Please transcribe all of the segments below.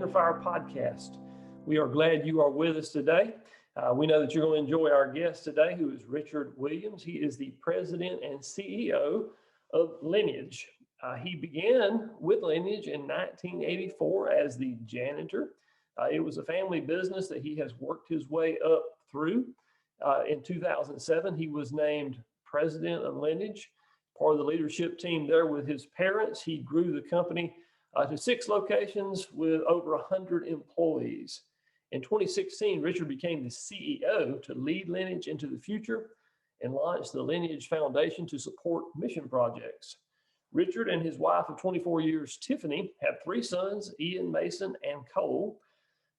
Innerfire Podcast. We are glad you are with us today. We know that you're going to enjoy our guest today, who is Richard Williams. He is the president and CEO of Lineage. He began with Lineage in 1984 as the janitor. It was a family business that he has worked his way up through. In 2007, he was named president of Lineage, part of the leadership team there with his parents. He grew the company to 6 locations with over 100 employees. In 2016, Richard became the CEO to lead Lineage into the future and launched the Lineage Foundation to support mission projects. Richard and his wife of 24 years, Tiffany, have 3 sons, Ian, Mason, and Cole.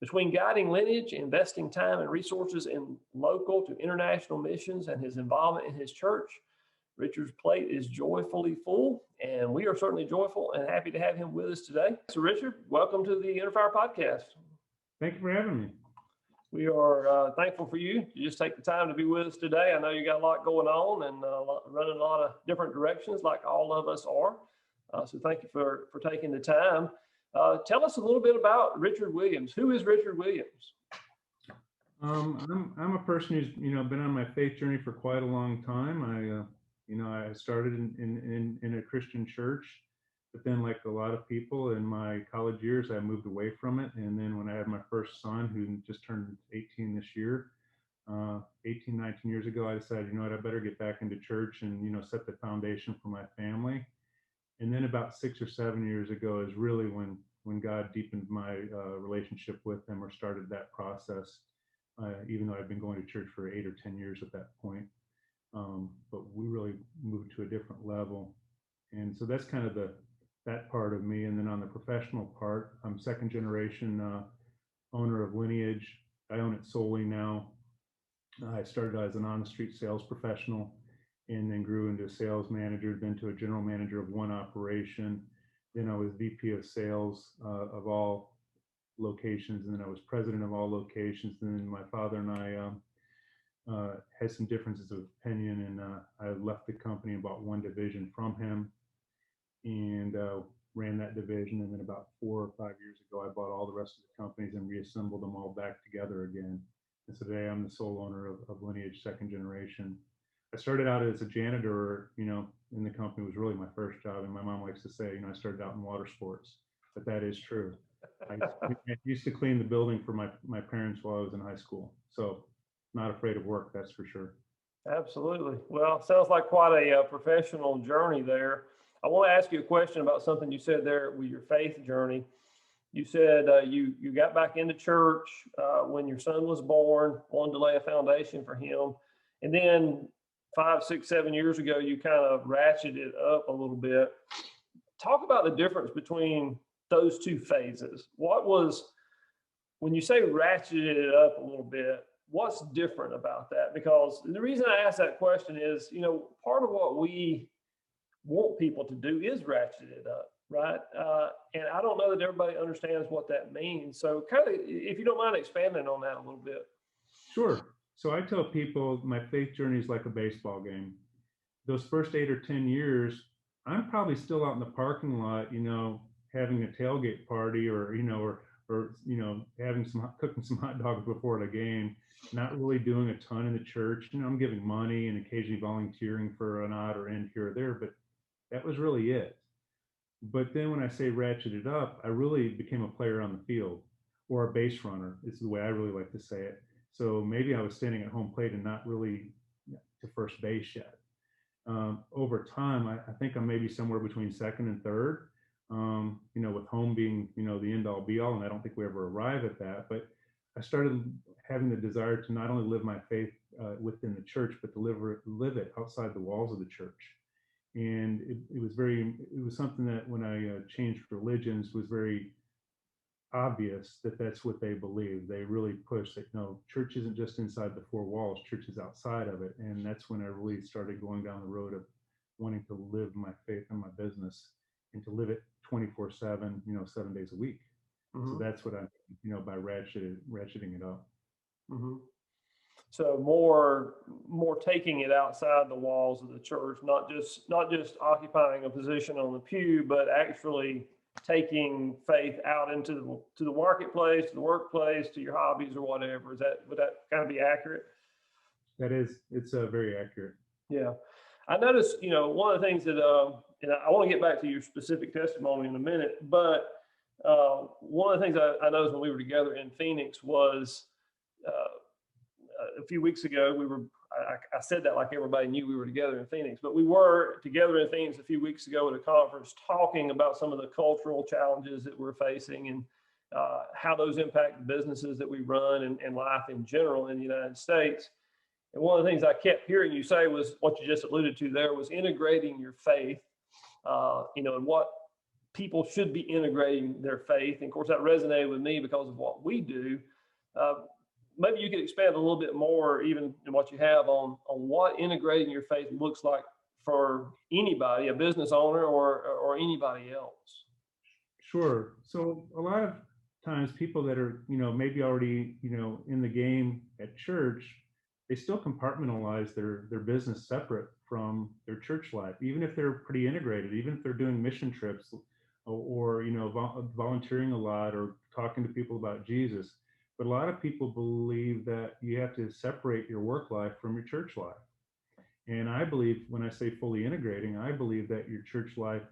Between guiding Lineage, investing time and resources in local to international missions, and his involvement in his church, Richard's plate is joyfully full, and we are certainly joyful and happy to have him with us today. So Richard, welcome to the Innerfire Podcast. Thank you for having me. We are thankful for you to just take the time to be with us today. I know you got a lot going on and running a lot of different directions like all of us are. So thank you for taking the time. Tell us a little bit about Richard Williams. Who is Richard Williams? I'm a person who's been on my faith journey for quite a long time. I started in a Christian church, but then, like a lot of people in my college years, I moved away from it. And then when I had my first son, who just turned 18 this year, 19 years ago, I decided, I better get back into church and, set the foundation for my family. And then about 6 or 7 years ago is really when God deepened my relationship with him, or started that process, even though I've been going to church for 8 or 10 years at that point. But we really moved to a different level. And so that's kind of that part of me. And then on the professional part, I'm second generation owner of Lineage. I own it solely now. I started as an on-the-street sales professional and then grew into a sales manager, then to a general manager of one operation. Then I was VP of sales of all locations, and then I was president of all locations. And then my father and I had some differences of opinion, and I left the company and bought one division from him and ran that division. And then about 4 or 5 years ago, I bought all the rest of the companies and reassembled them all back together again. And so today I'm the sole owner of Lineage, second generation. I started out as a janitor, in the company. Was really my first job. And my mom likes to say, I started out in water sports, but that is true. I used to clean the building for my parents while I was in high school. So not afraid of work, that's for sure. Absolutely. Well, sounds like quite a professional journey there. I want to ask you a question about something you said there with your faith journey. You said you got back into church when your son was born, wanted to lay a foundation for him. And then 5, 6, 7 years ago, you kind of ratcheted up a little bit. Talk about the difference between those two phases. When you say ratcheted it up a little bit, what's different about that? Because the reason I ask that question is, part of what we want people to do is ratchet it up, right? And I don't know that everybody understands what that means. So kind of, if you don't mind expanding on that a little bit. Sure. So I tell people my faith journey is like a baseball game. Those first 8 or 10 years, I'm probably still out in the parking lot, having a tailgate party or cooking some hot dogs before the game, not really doing a ton in the church. I'm giving money and occasionally volunteering for an odd or end here or there, but that was really it. But then when I say ratcheted up, I really became a player on the field, or a base runner is the way I really like to say it. So maybe I was standing at home plate and not really to first base yet. Over time, I think I'm maybe somewhere between second and third, with home being, the end all be all. And I don't think we ever arrive at that. But I started having the desire to not only live my faith within the church, but to live it outside the walls of the church. And it was something that when I changed religions was very obvious that that's what they believe. They really push that, no, church isn't just inside the 4 walls, church is outside of it. And that's when I really started going down the road of wanting to live my faith and my business, and to live it 24/7, 7 days a week. Mm-hmm. So that's what I mean, by ratcheting it up. Mm-hmm. So more taking it outside the walls of the church, not just occupying a position on the pew, but actually taking faith out into the marketplace, to the workplace, to your hobbies or whatever. Would that kind of be accurate? It's very accurate. Yeah. I noticed, one of the things that, and I want to get back to your specific testimony in a minute, but one of the things I noticed when we were together in Phoenix was a few weeks ago, I said that like everybody knew we were together in Phoenix, but we were together in Phoenix a few weeks ago at a conference talking about some of the cultural challenges that we're facing and how those impact the businesses that we run and life in general in the United States. And one of the things I kept hearing you say was what you just alluded to there was integrating your faith, and what people should be integrating their faith. And of course, that resonated with me because of what we do. Maybe you could expand a little bit more, even in what you have on what integrating your faith looks like for anybody, a business owner or anybody else. Sure. So a lot of times people that are, maybe already, in the game at church, they still compartmentalize their business separate from their church life, even if they're pretty integrated, even if they're doing mission trips or volunteering a lot or talking to people about Jesus. But a lot of people believe that you have to separate your work life from your church life. And I believe, when I say fully integrating, I believe that your church life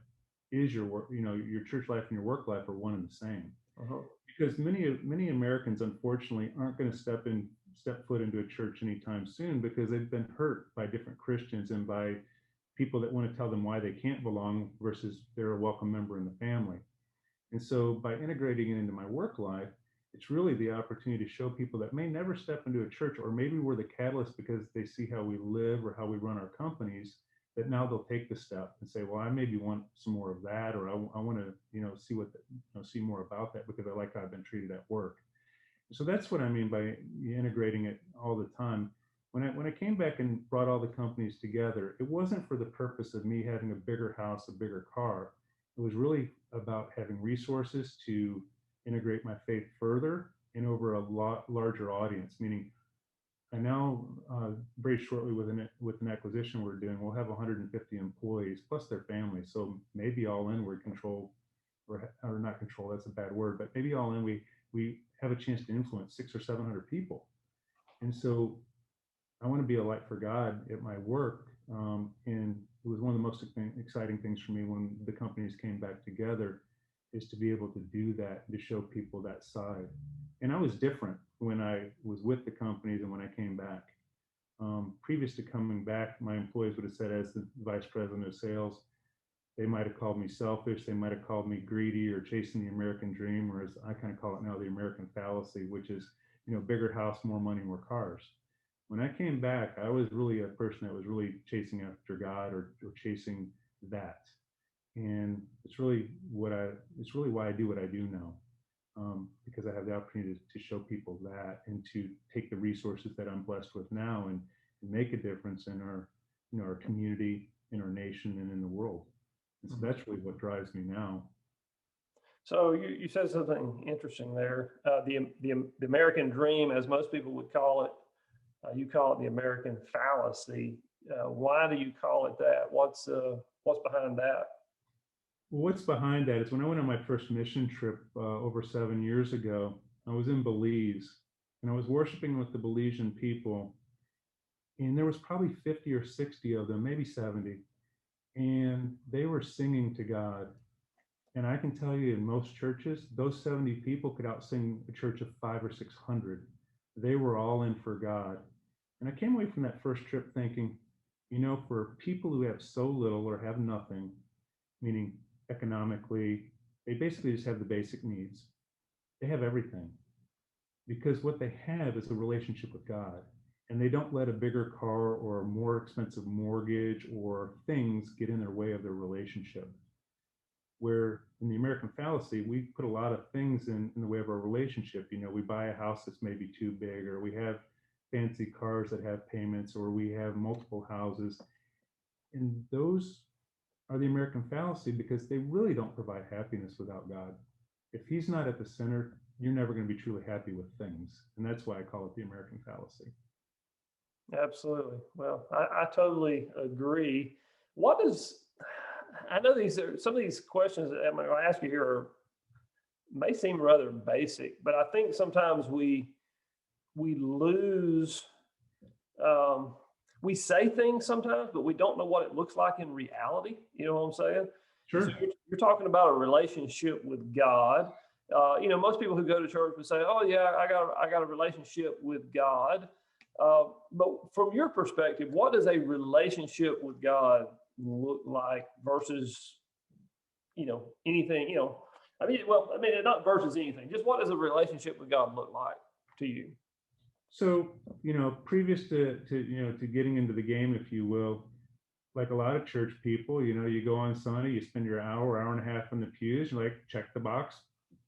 is your work, your church life and your work life are one and the same. Uh-huh. Because many Americans, unfortunately, aren't going to step foot into a church anytime soon because they've been hurt by different Christians and by people that want to tell them why they can't belong versus they're a welcome member in the family. And so by integrating it into my work life, it's really the opportunity to show people that may never step into a church, or maybe we're the catalyst because they see how we live or how we run our companies, that now they'll take the step and say, well, I maybe want some more of that, or I want to, see more about that because I like how I've been treated at work. So that's what I mean by integrating it all the time. When I came back and brought all the companies together, it wasn't for the purpose of me having a bigger house, a bigger car. It was really about having resources to integrate my faith further and over a lot larger audience, meaning I now very shortly with an acquisition we're doing, we'll have 150 employees plus their families. So maybe all in we control, or not control, that's a bad word, but maybe all in we have a chance to influence 600 or 700 people. And so I want to be a light for God at my work. And it was one of the most exciting things for me when the companies came back together, is to be able to do that, to show people that side. And I was different when I was with the companies and when I came back. Previous to coming back, my employees would have said, as the vice president of sales, they might have called me selfish, they might have called me greedy or chasing the American dream, or as I kind of call it now, the American fallacy, which is, bigger house, more money, more cars. When I came back, I was really a person that was really chasing after God or chasing that. And it's really why I do what I do now, because I have the opportunity to show people that and to take the resources that I'm blessed with now and make a difference in our community, in our nation, and in the world. And so that's really what drives me now. So you said something interesting there. The American dream, as most people would call it, you call it the American fallacy. Why do you call it that? What's behind that? Well, what's behind that is when I went on my first mission trip over 7 years ago, I was in Belize and I was worshiping with the Belizean people. And there was probably 50 or 60 of them, maybe 70. And they were singing to God. And I can tell you, in most churches, those 70 people could outsing a church of 500 or 600. They were all in for God. And I came away from that first trip thinking, for people who have so little or have nothing, meaning economically, they basically just have the basic needs. They have everything. Because what they have is a relationship with God. And they don't let a bigger car or a more expensive mortgage or things get in their way of their relationship. Where in the American fallacy, we put a lot of things in the way of our relationship. We buy a house that's maybe too big, or we have fancy cars that have payments, or we have multiple houses. And those are the American fallacy because they really don't provide happiness without God. If He's not at the center, you're never going to be truly happy with things. And that's why I call it the American fallacy. Absolutely. Well, I totally agree. I know some of these questions that I'm going to ask you here may seem rather basic, but I think sometimes we lose. Um, we say things sometimes, but we don't know what it looks like in reality. You know what I'm saying? Sure. So you're talking about a relationship with God. Most people who go to church would say, "Oh yeah, I got a relationship with God." But from your perspective, what does a relationship with God look like versus anything? Not versus anything. Just what does a relationship with God look like to you? So, previous to getting into the game, if you will, like a lot of church people, you go on Sunday, you spend your hour and a half in the pews, you're like, check the box.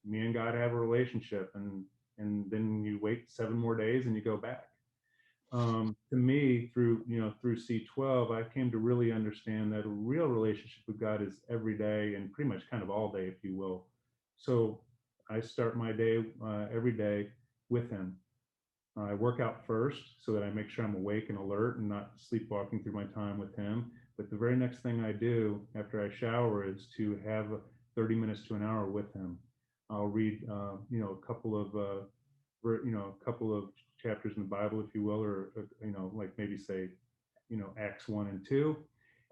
Me and God have a relationship, and then you wait 7 more days and you go back. To me, through C12, I came to really understand that a real relationship with God is every day and pretty much kind of all day, if you will. So I start my day every day with Him. I work out first so that I make sure I'm awake and alert and not sleepwalking through my time with Him. But the very next thing I do after I shower is to have 30 minutes to an hour with Him. I'll read, a couple of chapters in the Bible, if you will, or like maybe say, Acts 1 and 2,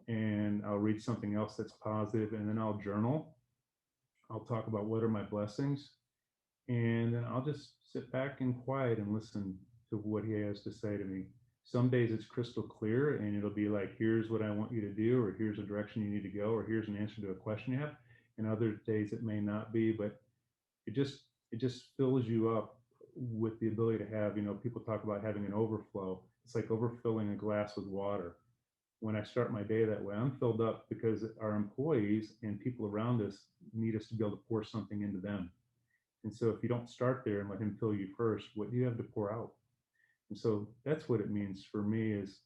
and I'll read something else that's positive, and then I'll journal. I'll talk about what are my blessings, and then I'll just sit back and quiet and listen to what He has to say to me. Some days it's crystal clear and it'll be like, here's what I want you to do, or here's a direction you need to go, or here's an answer to a question you have. And other days it may not be, but it just fills you up with the ability to have, people talk about having an overflow. It's like overfilling a glass with water. When I start my day that way, I'm filled up because our employees and people around us need us to be able to pour something into them. And so if you don't start there and let Him fill you first, what do you have to pour out? And so that's what it means for me is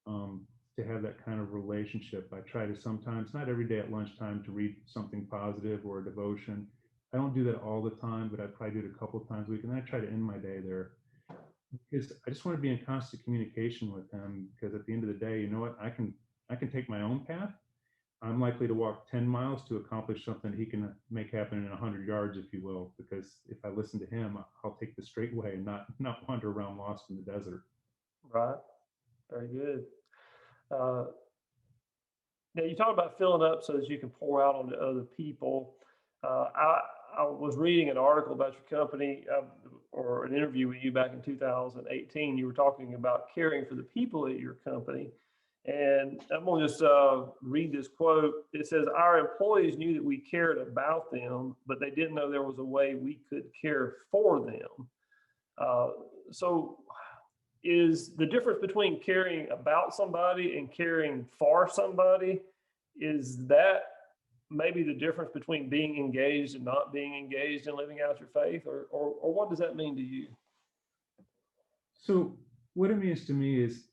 to have that kind of relationship. I try to sometimes, not every day at lunchtime, to read something positive or a devotion. I don't do that all the time, but I probably do it a couple of times a week. And then I try to end my day there because I just want to be in constant communication with Him, because at the end of the day, you know what, I can take my own path. I'm likely to walk 10 miles to accomplish something He can make happen in 100 yards, if you will, because if I listen to Him, I'll take the straight way and not wander around lost in the desert. Right. Very good. Now you talk about filling up so that you can pour out onto other people. I was reading an article about your company or an interview with you back in 2018. You were talking about caring for the people at your company. And I'm going to just read this quote. It says, "Our employees knew that we cared about them, but they didn't know there was a way we could care for them." So is the difference between caring about somebody and caring for somebody, is that maybe the difference between being engaged and not being engaged in living out your faith? Or what does that mean to you? So what it means to me is,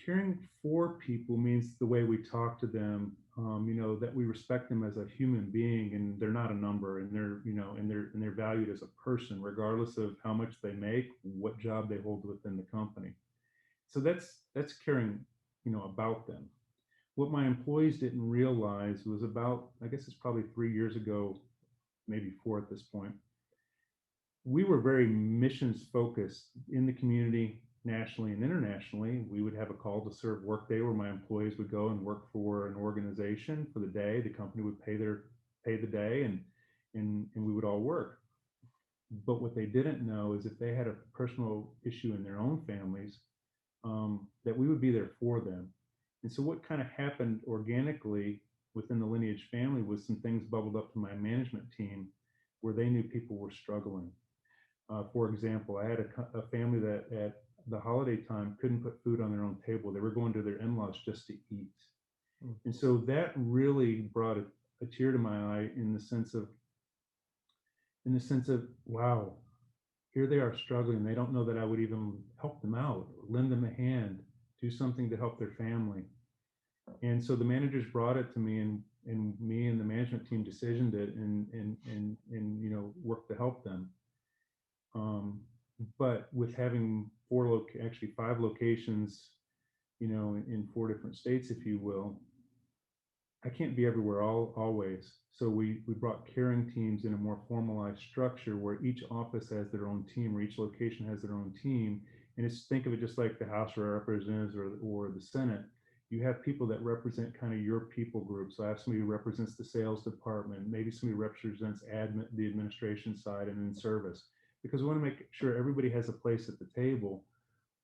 caring for people means the way we talk to them, that we respect them as a human being, and they're not a number, and they're valued as a person, regardless of how much they make, what job they hold within the company. So that's caring, about them. What my employees didn't realize was about, I guess it's probably 3 years ago, maybe 4 at this point, we were very missions focused in the community, nationally and internationally. We would have a call to serve workday where my employees would go and work for an organization for the day. The company would pay the day, and we would all work. But what they didn't know is if they had a personal issue in their own families, that we would be there for them. And so what kind of happened organically within the Lineage family was some things bubbled up to my management team where they knew people were struggling. For example, I had a family that at the holiday time couldn't put food on their own table. They were going to their in-laws just to eat. And so that really brought a tear to my eye in the sense of, wow, here they are struggling. They don't know that I would even help them out, lend them a hand, do something to help their family. And so the managers brought it to me, and me and the management team decisioned it and worked to help them. But with having actually 5 locations, in 4 different states, if you will, I can't be everywhere always. So we brought caring teams in a more formalized structure where each office has their own team, or each location has their own team. And it's, think of it just like the House of Representatives or the Senate. You have people that represent kind of your people group. So I have somebody who represents the sales department, maybe somebody who represents the administration side and in service, because we want to make sure everybody has a place at the table.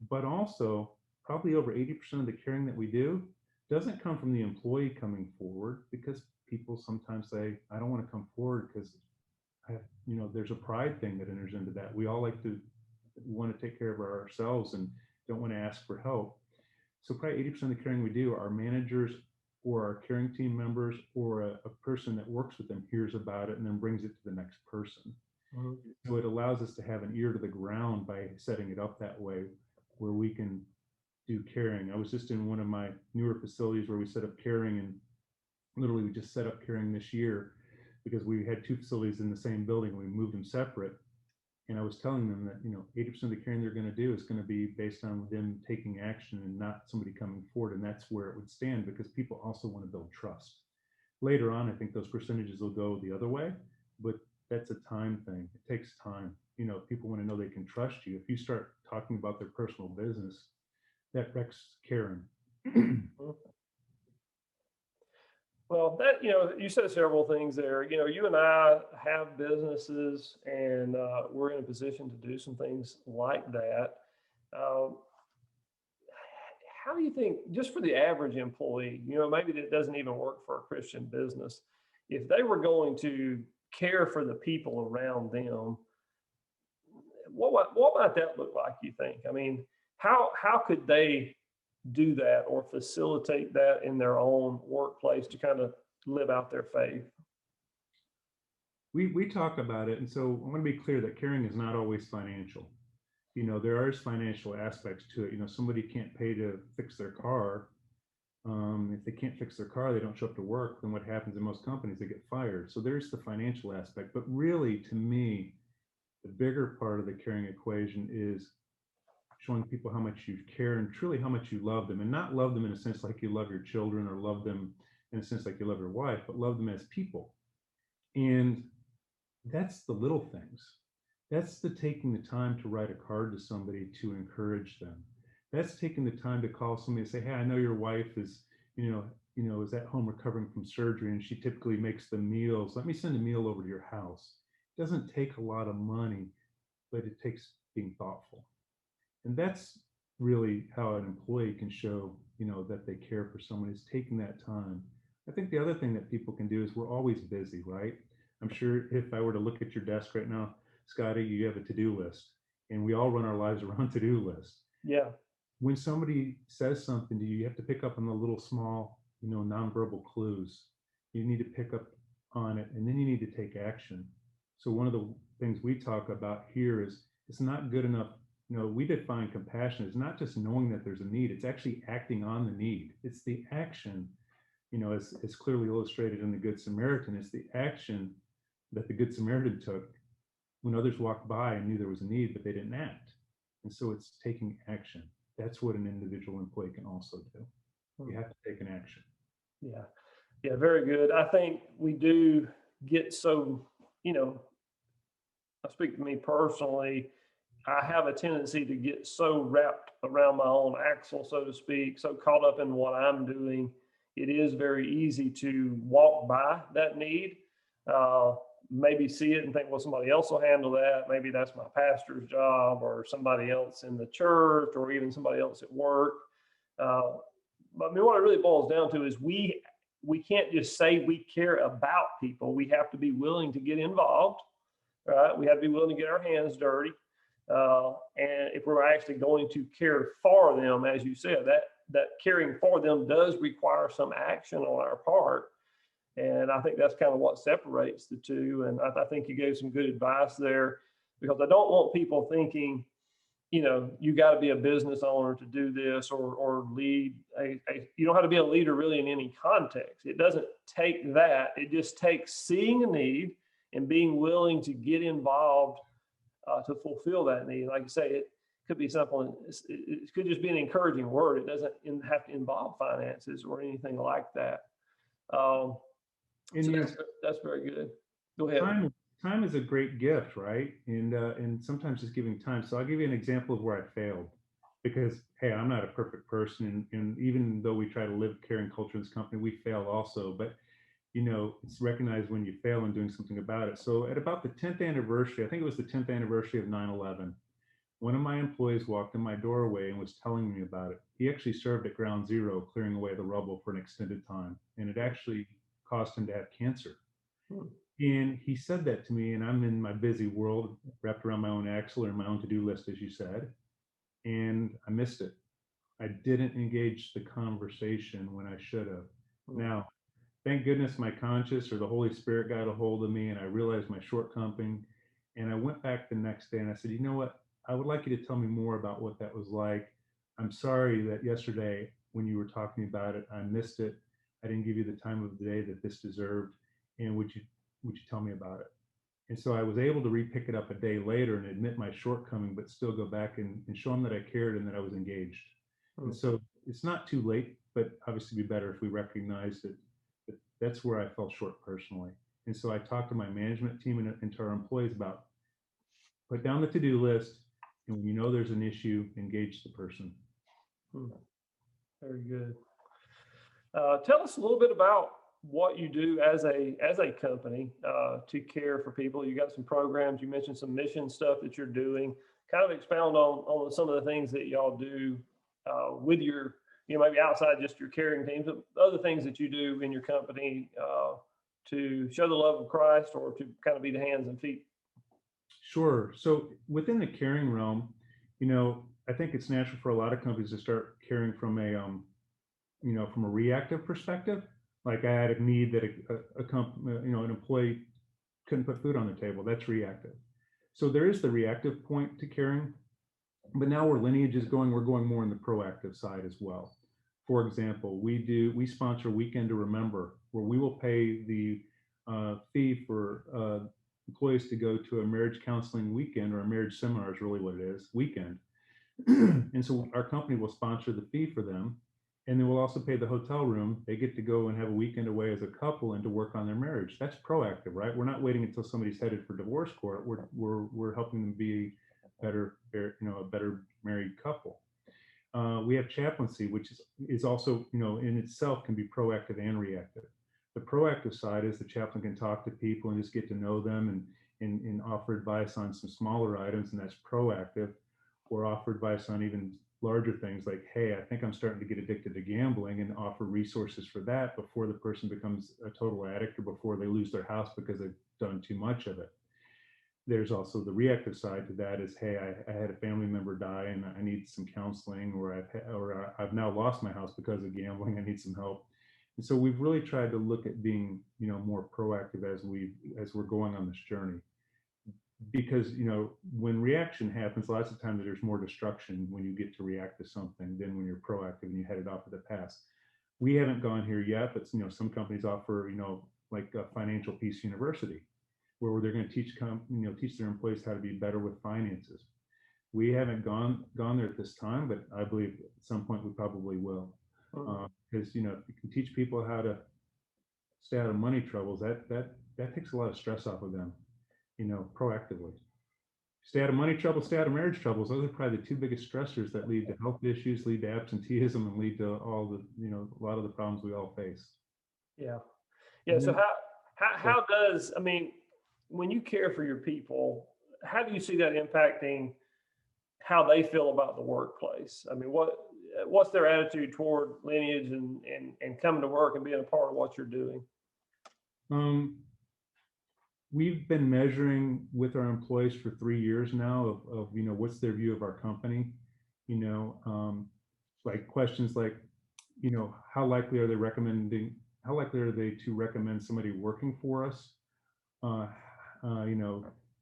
But also, probably over 80% of the caring that we do doesn't come from the employee coming forward, because people sometimes say, I don't want to come forward because I have, there's a pride thing that enters into that. We all like to want to take care of ourselves and don't want to ask for help. So probably 80% of the caring we do, our managers or our caring team members or a person that works with them hears about it and then brings it to the next person. Mm-hmm. So it allows us to have an ear to the ground by setting it up that way, where we can do caring. I was just in one of my newer facilities where we set up caring, and literally we just set up caring this year because we had two facilities in the same building. We moved them separate. And I was telling them that, 80% of the caring they're going to do is going to be based on them taking action and not somebody coming forward. And that's where it would stand, because people also want to build trust. Later on, I think those percentages will go the other way, but that's a time thing. It takes time. People want to know they can trust you. If you start talking about their personal business, that wrecks caring. Well, that, you said several things there. You and I have businesses, and we're in a position to do some things like that. How do you think, just for the average employee, maybe that doesn't even work for a Christian business, if they were going to care for the people around them, what might that look like, you think? I mean, how could they do that or facilitate that in their own workplace to kind of live out their faith? We talk about it, and so I want to be clear that caring is not always financial. There are financial aspects to it. Somebody can't pay to fix their car. If they can't fix their car, they don't show up to work. Then what happens in most companies? They get fired. So there's the financial aspect. But really, to me, the bigger part of the caring equation is showing people how much you care and truly how much you love them, and not love them in a sense like you love your children, or love them in a sense like you love your wife, but love them as people. And that's the little things. That's the taking the time to write a card to somebody to encourage them. That's taking the time to call somebody and say, hey, I know your wife is, is at home recovering from surgery, and she typically makes the meals. Let me send a meal over to your house. It doesn't take a lot of money, but it takes being thoughtful. And that's really how an employee can show, that they care for someone, is taking that time. I think the other thing that people can do is, we're always busy, right? I'm sure if I were to look at your desk right now, Scotty, you have a to-do list, and we all run our lives around to-do lists. Yeah. When somebody says something to you, you have to pick up on the little small, nonverbal clues. You need to pick up on it, and then you need to take action. So one of the things we talk about here is, it's not good enough. We define compassion as not just knowing that there's a need, it's actually acting on the need. It's the action, as clearly illustrated in the Good Samaritan. It's the action that the Good Samaritan took when others walked by and knew there was a need, but they didn't act. And so it's taking action. That's what an individual employee can also do. You have to take an action. Yeah, very good. I think we do get so, I speak to me personally, I have a tendency to get so wrapped around my own axle, so to speak, so caught up in what I'm doing. It is very easy to walk by that need, maybe see it and think, well, somebody else will handle that. Maybe that's my pastor's job, or somebody else in the church, or even somebody else at work. But I mean, what it really boils down to is we can't just say we care about people. We have to be willing to get involved, right? We have to be willing to get our hands dirty. And if we're actually going to care for them, as you said, that caring for them does require some action on our part. And I think that's kind of what separates the two. And I think you gave some good advice there, because I don't want people thinking, you got to be a business owner to do this, or lead you don't have to be a leader really in any context. It doesn't take that. It just takes seeing a need and being willing to get involved to fulfill that need. Like you say, it could be something, it could just be an encouraging word. It doesn't have to involve finances or anything like that. Um, And so you know, that's very good. Go ahead. time is a great gift, right? And sometimes just giving time. So I'll give you an example of where I failed, because hey, I'm not a perfect person, and even though we try to live caring culture in this company, we fail also. But you know, it's recognized when you fail and doing something about it. So at about the 10th anniversary, I think it was the 10th anniversary of 9/11, one of my employees walked in my doorway and was telling me about it. He actually served at Ground Zero, clearing away the rubble for an extended time, and it actually caused him to have cancer. Hmm. And he said that to me, and I'm in my busy world, wrapped around my own axle or my own to-do list, as you said, and I missed it. I didn't engage the conversation when I should have. Hmm. Now, thank goodness my conscience or the Holy Spirit got a hold of me and I realized my shortcoming. And I went back the next day and I said, you know what? I would like you to tell me more about what that was like. I'm sorry that yesterday when you were talking about it, I missed it. I didn't give you the time of the day that this deserved. And would you tell me about it? And so I was able to re-pick it up a day later and admit my shortcoming, but still go back and show them that I cared and that I was engaged. Hmm. And so it's not too late, but obviously be better if we recognize that that's where I fell short personally. And so I talked to my management team and to our employees about put down the to-do list, and when you know there's an issue, engage the person. Hmm. Very good. Tell us a little bit about what you do as a company to care for people. You got some programs. You mentioned some mission stuff that you're doing. Kind of expound on some of the things that y'all do with your, maybe outside just your caring teams, but other things that you do in your company to show the love of Christ or to kind of be the hands and feet. Sure. So within the caring realm, I think it's natural for a lot of companies to start caring from from a reactive perspective. Like I had a need that an employee couldn't put food on the table. That's reactive. So there is the reactive point to caring, but now where Lineage is going, we're going more on the proactive side as well. For example, we sponsor Weekend to Remember, where we will pay the fee for employees to go to a marriage counseling weekend, or a marriage seminar is really what it is, weekend. And so our company will sponsor the fee for them, and then we'll also pay the hotel room. They get to go and have a weekend away as a couple and to work on their marriage. That's proactive, right? We're not waiting until somebody's headed for divorce court. We're helping them be a better married couple. We have chaplaincy, which is also, in itself can be proactive and reactive. The proactive side is the chaplain can talk to people and just get to know them and offer advice on some smaller items, and that's proactive, or offer advice on even larger things like, hey, I think I'm starting to get addicted to gambling, and offer resources for that before the person becomes a total addict or before they lose their house because they've done too much of it. There's also the reactive side to that is, hey, I had a family member die and I need some counseling, or I've now lost my house because of gambling. I need some help. And so we've really tried to look at being, more proactive as we're going on this journey. Because, when reaction happens, lots of times there's more destruction when you get to react to something than when you're proactive and you headed off of the past. We haven't gone here yet, but some companies offer, like a Financial Peace University, where they're going to teach their employees how to be better with finances. We haven't gone there at this time, but I believe at some point we probably will. Because if you can teach people how to stay out of money troubles, that takes a lot of stress off of them, proactively. Stay out of money trouble, stay out of marriage troubles. Those are probably the two biggest stressors that lead to health issues, lead to absenteeism, and lead to all the, a lot of the problems we all face. Yeah. Yeah. So how does, when you care for your people, how do you see that impacting how they feel about the workplace? What's their attitude toward Lineage and coming to work and being a part of what you're doing? We've been measuring with our employees for 3 years now of what's their view of our company, like questions like, how likely are they to recommend somebody working for us? Do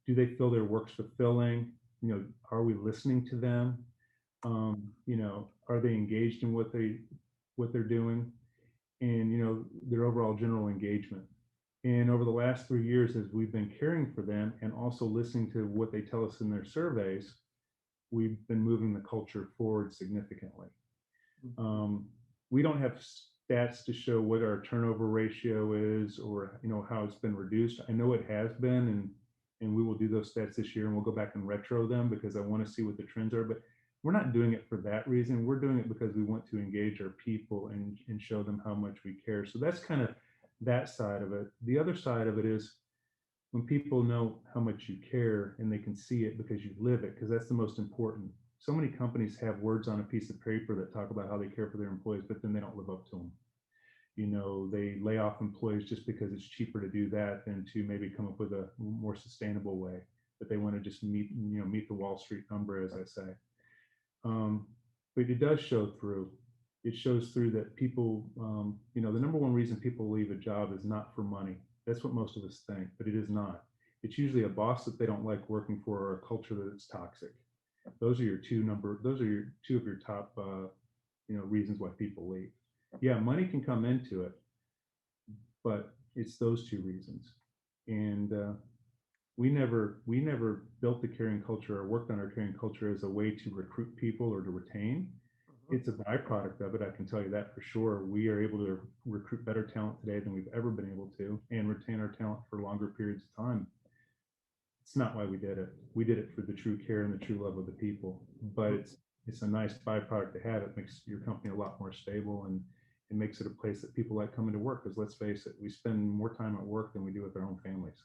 they feel their work's fulfilling? Are we listening to them? Are they engaged in what they're doing? And, their overall general engagement. And over the last 3 years, as we've been caring for them and also listening to what they tell us in their surveys, we've been moving the culture forward significantly. We don't have stats to show what our turnover ratio is, or how it's been reduced. I know it has been, and we will do those stats this year, and we'll go back and retro them because I want to see what the trends are. But we're not doing it for that reason. We're doing it because we want to engage our people and show them how much we care. So that's kind of that side of it. The other side of it is when people know how much you care and they can see it because you live it, because that's the most important. So many companies have words on a piece of paper that talk about how they care for their employees, but then they don't live up to them. They lay off employees just because it's cheaper to do that than to maybe come up with a more sustainable way. But they want to just meet the Wall Street number, as I say. But it does show through. It shows through that people, the number one reason people leave a job is not for money. That's what most of us think, but it is not. It's usually a boss that they don't like working for, or a culture that is toxic. Those are your two of your top, reasons why people leave. Yeah, money can come into it, but it's those two reasons. And we never built the caring culture or worked on our caring culture as a way to recruit people or to retain. It's a byproduct of it. I can tell you that for sure. We are able to recruit better talent today than we've ever been able to, and retain our talent for longer periods of time. It's not why we did it. We did it for the true care and the true love of the people. But it's a nice byproduct to have. It makes your company a lot more stable, and it makes it a place that people like coming to work. Because let's face it, we spend more time at work than we do with our own families.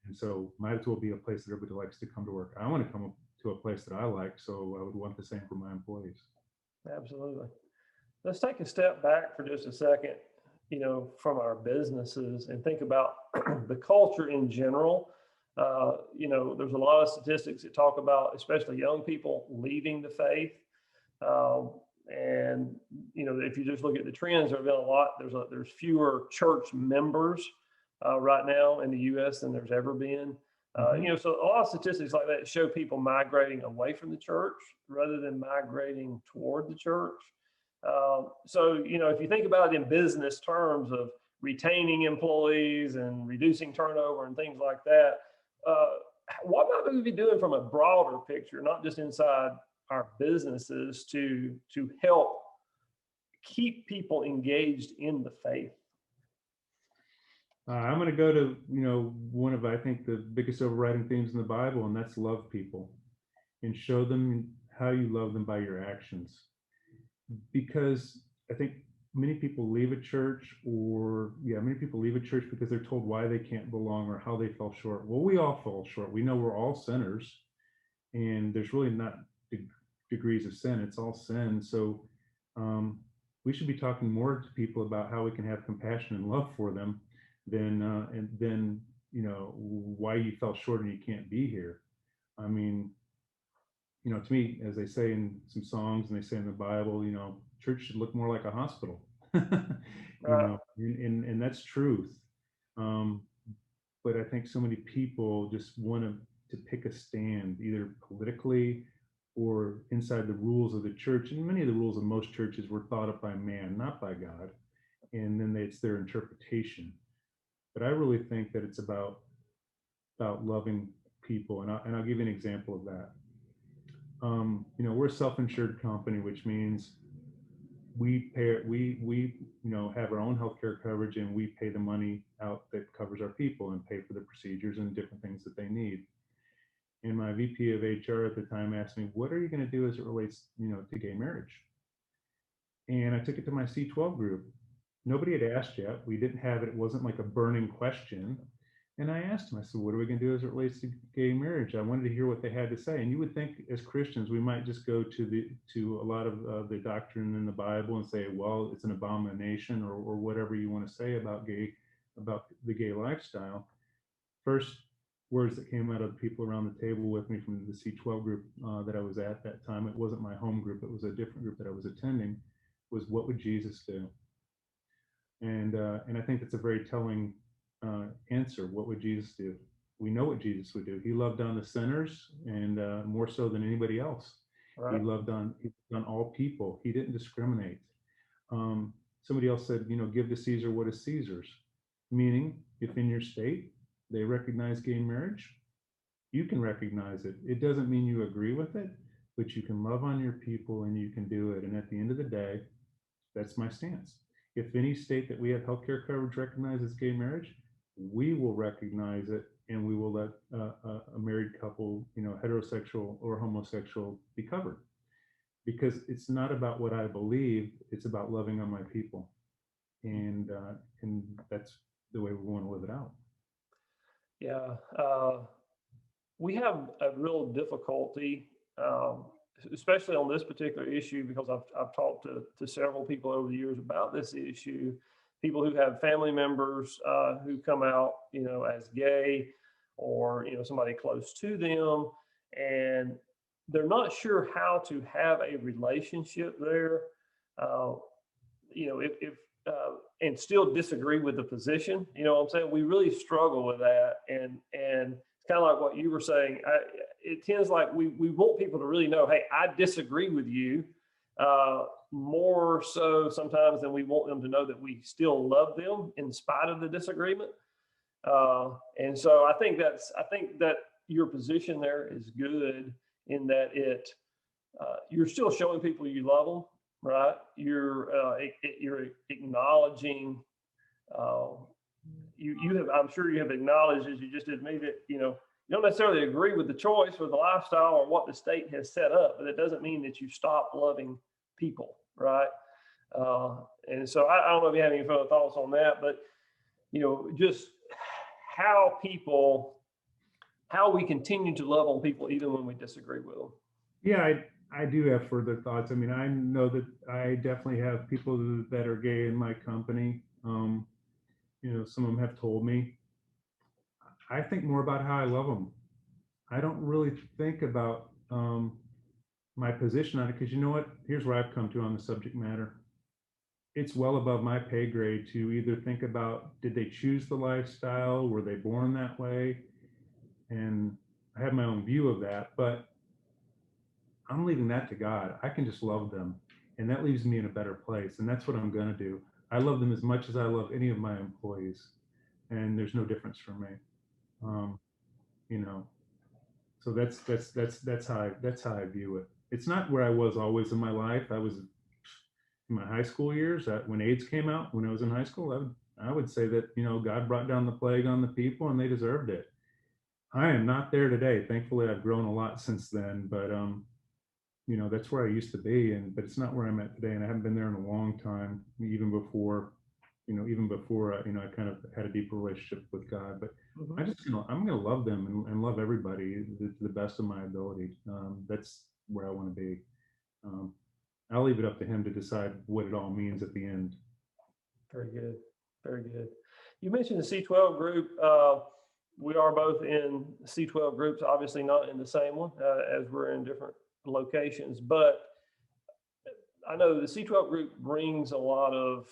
And so might as well be a place that everybody likes to come to work. I want to come to a place that I like, so I would want the same for my employees. Absolutely. Let's take a step back for just a second, from our businesses, and think about the culture in general. There's a lot of statistics that talk about, especially young people leaving the faith. And if you just look at the trends, there have been a lot. There's fewer church members right now in the U.S. than there's ever been. So a lot of statistics like that show people migrating away from the church rather than migrating toward the church. So if you think about it in business terms of retaining employees and reducing turnover and things like that, what might we be doing from a broader picture, not just inside our businesses, to help keep people engaged in the faith? I'm going to go to, one of, I think, the biggest overriding themes in the Bible, and that's love people and show them how you love them by your actions. Because I think many people leave a church because they're told why they can't belong or how they fell short. Well, we all fall short. We know we're all sinners, and there's really not degrees of sin. It's all sin. So we should be talking more to people about how we can have compassion and love for them than why you fell short and you can't be here. I mean, to me, as they say in some songs and they say in the Bible, church should look more like a hospital. And that's truth. But I think so many people just want to pick a stand, either politically or inside the rules of the church. And many of the rules of most churches were thought up by man, not by God. And then it's their interpretation. But I really think that it's about loving people. And I'll give you an example of that. We're a self-insured company, which means we have our own healthcare coverage, and we pay the money out that covers our people and pay for the procedures and different things that they need. And my VP of HR at the time asked me, what are you going to do as it relates, to gay marriage? And I took it to my C12 group. Nobody had asked yet. We didn't have it. It wasn't like a burning question. And I asked them, I said, what are we going to do as it relates to gay marriage? I wanted to hear what they had to say. And you would think as Christians, we might just go to a lot of the doctrine in the Bible and say, well, it's an abomination, or whatever you want to say about the gay lifestyle. First words that came out of the people around the table with me from the C12 group that I was at that time, it wasn't my home group, it was a different group that I was attending, was, what would Jesus do? And I think that's a very telling answer. What would Jesus do? We know what Jesus would do. He loved on the sinners, and more so than anybody else. Right. He loved on all people. He didn't discriminate. Somebody else said, give to Caesar what is Caesar's. Meaning, if in your state they recognize gay marriage, you can recognize it. It doesn't mean you agree with it, but you can love on your people and you can do it. And at the end of the day, that's my stance. if any state that we have healthcare coverage recognizes gay marriage, we will recognize it, and we will let a married couple, heterosexual or homosexual, be covered. Because it's not about what I believe; it's about loving on my people, and that's the way we want to live it out. Yeah. We have a real difficulty, especially on this particular issue, because I've talked to several people over the years about this issue, people who have family members who come out, as gay, or, somebody close to them, and they're not sure how to have a relationship there, if and still disagree with the position. You know what I'm saying? We really struggle with that, and it's kind of like what you were saying. It tends like we want people to really know, hey, I disagree with you, more so sometimes than we want them to know that we still love them in spite of the disagreement. And so I think that your position there is good, in that you're still showing people you love them, right? You're acknowledging. You have, I'm sure you have acknowledged, as you just did me, that you don't necessarily agree with the choice or the lifestyle or what the state has set up, but it doesn't mean that you stop loving people, right? And so I don't know if you have any further thoughts on that, but just how we continue to love on people even when we disagree with them. Yeah, I do have further thoughts. I mean, I know that I definitely have people that are gay in my company. Some of them have told me. I think more about how I love them. I don't really think about my position on it, because you know what? Here's where I've come to on the subject matter. It's well above my pay grade to either think about, did they choose the lifestyle? Were they born that way? And I have my own view of that, but I'm leaving that to God. I can just love them, and that leaves me in a better place. And that's what I'm going to do. I love them as much as I love any of my employees, and there's no difference for me. So that's how I view it. It's not where I was always in my life. I was in my high school years, when AIDS came out, when I was in high school, I would say that, God brought down the plague on the people and they deserved it. I am not there today. Thankfully, I've grown a lot since then, but that's where I used to be, but it's not where I'm at today, and I haven't been there in a long time, even before I kind of had a deeper relationship with God. But I'm going to love them and love everybody to the best of my ability. That's where I want to be. I'll leave it up to him to decide what it all means at the end. Very good. Very good. You mentioned the C12 group. We are both in C12 groups, obviously not in the same one, as we're in different locations, but I know the C12 group brings a lot of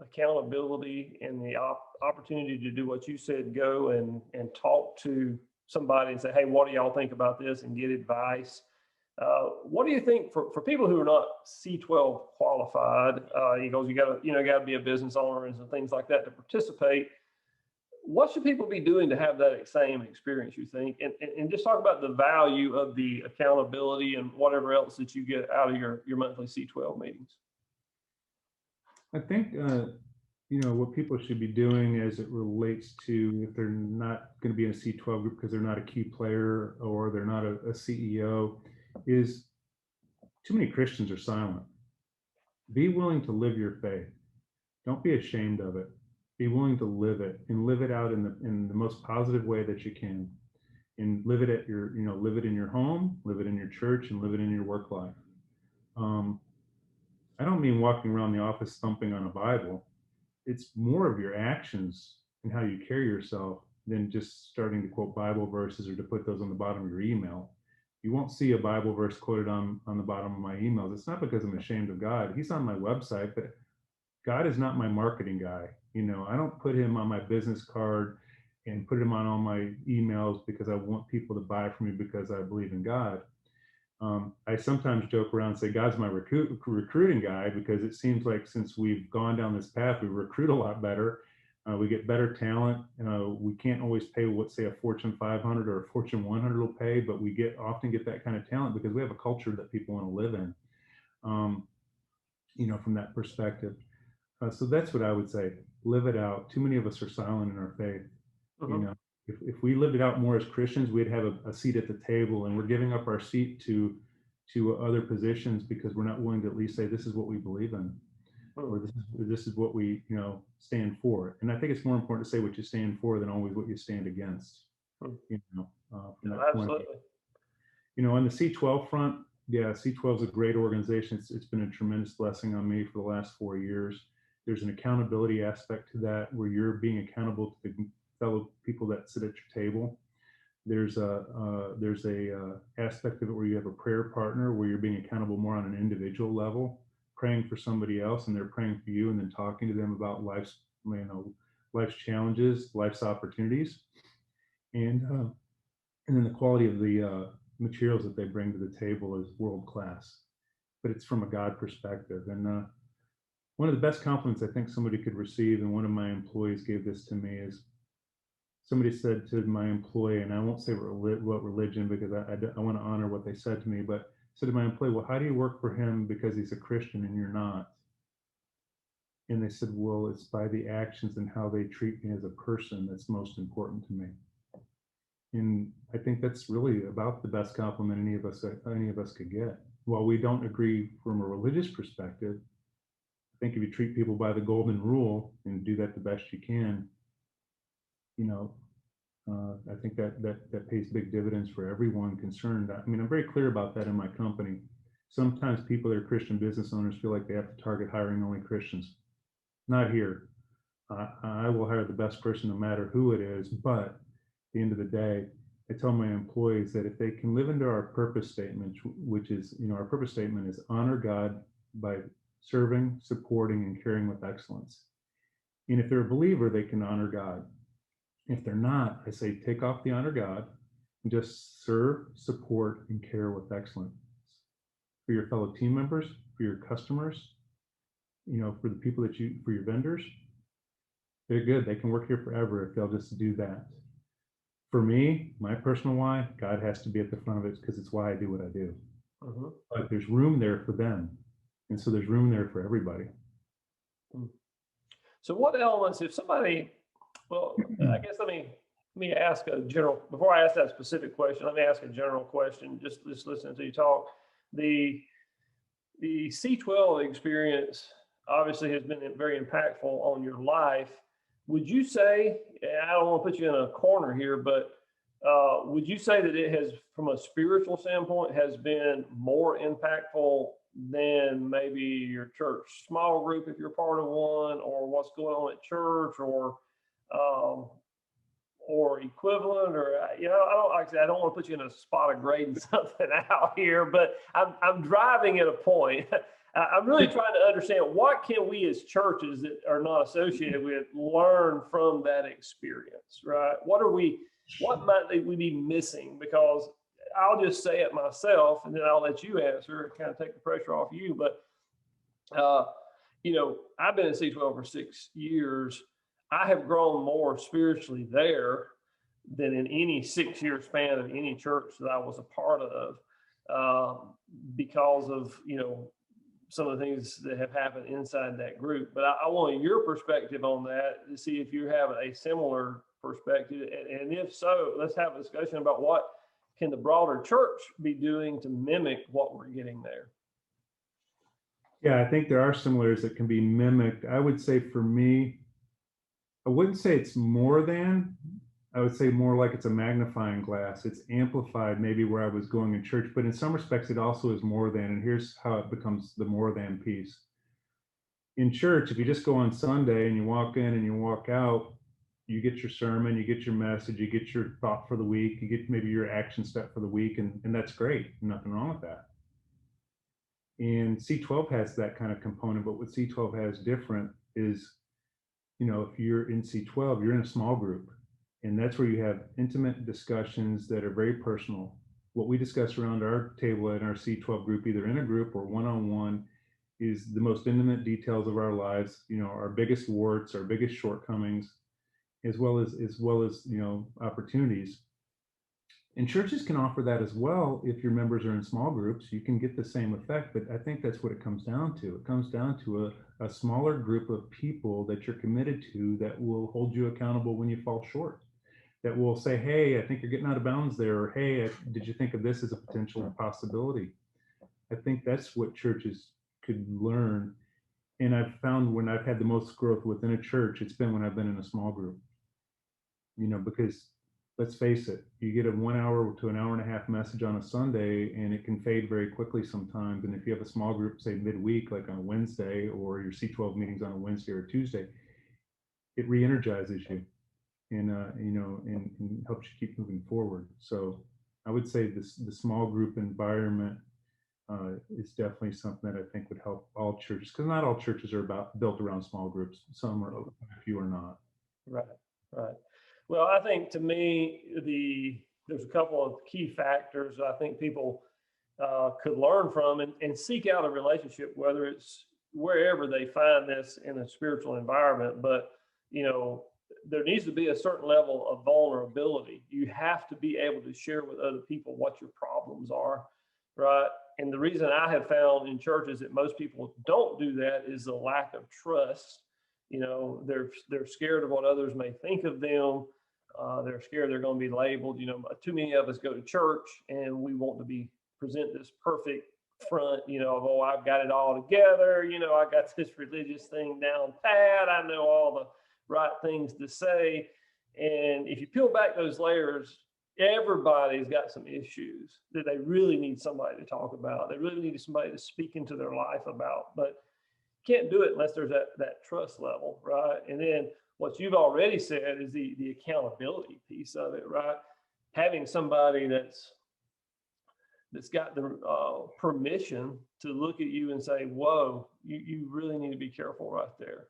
accountability and the opportunity to do what you said, go and talk to somebody and say, hey, what do y'all think about this, and get advice. What do you think for people who are not C12 qualified? You got to be a business owner and some things like that to participate. What should people be doing to have that same experience, you think? And just talk about the value of the accountability and whatever else that you get out of your monthly C12 meetings. I think, what people should be doing as it relates to, if they're not going to be in a C12 group because they're not a key player or they're not a CEO, is too many Christians are silent. Be willing to live your faith. Don't be ashamed of it. Be willing to live it, and live it out in the most positive way that you can, and live it at live it in your home, live it in your church, and live it in your work life. I don't mean walking around the office thumping on a Bible. It's more of your actions and how you carry yourself than just starting to quote Bible verses or to put those on the bottom of your email. You won't see a Bible verse quoted on the bottom of my emails. It's not because I'm ashamed of God. He's on my website, but God is not my marketing guy. I don't put him on my business card and put him on all my emails because I want people to buy from me because I believe in God. I sometimes joke around and say God's my recruiting guy, because it seems like since we've gone down this path, we recruit a lot better. We get better talent. We can't always pay what, say, a Fortune 500 or a Fortune 100 will pay, but we often get that kind of talent because we have a culture that people want to live in, from that perspective. So that's what I would say. Live it out. Too many of us are silent in our faith. You Mm-hmm. know, if we lived it out more as Christians, we'd have a seat at the table, and we're giving up our seat to other positions because we're not willing to at least say this is what we believe in, or this is what we stand for. And I think it's more important to say what you stand for than always what you stand against. From No, that point of view. absolutely. On the C12 front, yeah, C12 is a great organization. It's been a tremendous blessing on me for the last 4 years. There's an accountability aspect to that where you're being accountable to the fellow people that sit at your table. There's a aspect of it where you have a prayer partner where you're being accountable more on an individual level, praying for somebody else and they're praying for you, and then talking to them about life's challenges, life's opportunities, and then the quality of the materials that they bring to the table is world class. But it's from a God perspective. And one of the best compliments I think somebody could receive, and one of my employees gave this to me, is somebody said to my employee, and I won't say what religion because I want to honor what they said to me, but said to my employee, well, how do you work for him because he's a Christian and you're not? And they said, well, it's by the actions and how they treat me as a person that's most important to me. And I think that's really about the best compliment any of us could get. While we don't agree from a religious perspective, I think if you treat people by the golden rule and do that the best you can, I think that pays big dividends for everyone concerned. I mean, I'm very clear about that in my company. Sometimes people that are Christian business owners feel like they have to target hiring only Christians. Not here. I will hire the best person no matter who it is, but at the end of the day, I tell my employees that if they can live into our purpose statement, which is, our purpose statement is honor God by serving, supporting, and caring with excellence. And if they're a believer, they can honor God. If they're not, I say take off the honor God and just serve, support, and care with excellence for your fellow team members, for your customers, for the people for your vendors. They're good. They can work here forever if they'll just do that. For me, my personal why, God has to be at the front of it because it's why I do what I do. Mm-hmm. But there's room there for them. And so there's room there for everybody. So what elements, if somebody, well, I guess let me ask a general, before I ask that specific question, let me ask a general question, just listening to you talk. The C12 experience obviously has been very impactful on your life. Would you say, and I don't want to put you in a corner here, but would you say that it has, from a spiritual standpoint, has been more impactful than maybe your church small group, if you're part of one, or what's going on at church, or equivalent, or I don't want to put you in a spot of grading something out here, but I'm driving at a point. I'm really trying to understand, what can we as churches that are not associated with learn from that experience, right? What might we be missing? Because I'll just say it myself, and then I'll let you answer and kind of take the pressure off you. But I've been in C12 for 6 years. I have grown more spiritually there than in any 6-year span of any church that I was a part of, because of some of the things that have happened inside that group. But I want your perspective on that to see if you have a similar perspective, and if so, let's have a discussion about what can the broader church be doing to mimic what we're getting there. Yeah, I think there are similarities that can be mimicked. I would say for me, I wouldn't say it's more than, I would say more like it's a magnifying glass. It's amplified maybe where I was going in church, but in some respects it also is more than, and here's how it becomes the more than piece. In church, if you just go on Sunday and you walk in and you walk out, you get your sermon, you get your message, you get your thought for the week, you get maybe your action step for the week, and that's great. Nothing wrong with that. And C12 has that kind of component, but what C12 has different is, if you're in C12, you're in a small group. And that's where you have intimate discussions that are very personal. What we discuss around our table in our C12 group, either in a group or one-on-one, is the most intimate details of our lives, our biggest warts, our biggest shortcomings, as well as opportunities. And churches can offer that as well. If your members are in small groups, you can get the same effect. But I think that's what it comes down to. It comes down to a smaller group of people that you're committed to that will hold you accountable when you fall short, that will say, hey, I think you're getting out of bounds there, or hey, did you think of this as a potential possibility? I think that's what churches could learn. And I've found when I've had the most growth within a church, it's been when I've been in a small group, because let's face it, you get a 1 hour to an hour and a half message on a Sunday and it can fade very quickly sometimes. And if you have a small group, say midweek, like on a Wednesday, or your C12 meetings on a Wednesday or Tuesday, it re-energizes you and, and helps you keep moving forward. So I would say the small group environment is definitely something that I think would help all churches, because not all churches are built around small groups. Some are, a few are not. Right, right. Well, I think to me, there's a couple of key factors I think people could learn from and seek out a relationship, whether it's wherever they find this in a spiritual environment. But, there needs to be a certain level of vulnerability. You have to be able to share with other people what your problems are, right? And the reason I have found in churches that most people don't do that is the lack of trust. They're scared of what others may think of them. They're scared they're going to be labeled. Too many of us go to church and we want to present this perfect front, of, oh, I've got it all together. I got this religious thing down pat. I know all the right things to say. And if you peel back those layers, everybody's got some issues that they really need somebody to talk about. They really need somebody to speak into their life about, but can't do it unless there's that trust level, right? And then what you've already said is the accountability piece of it, right? Having somebody that's got the permission to look at you and say, whoa, you really need to be careful right there.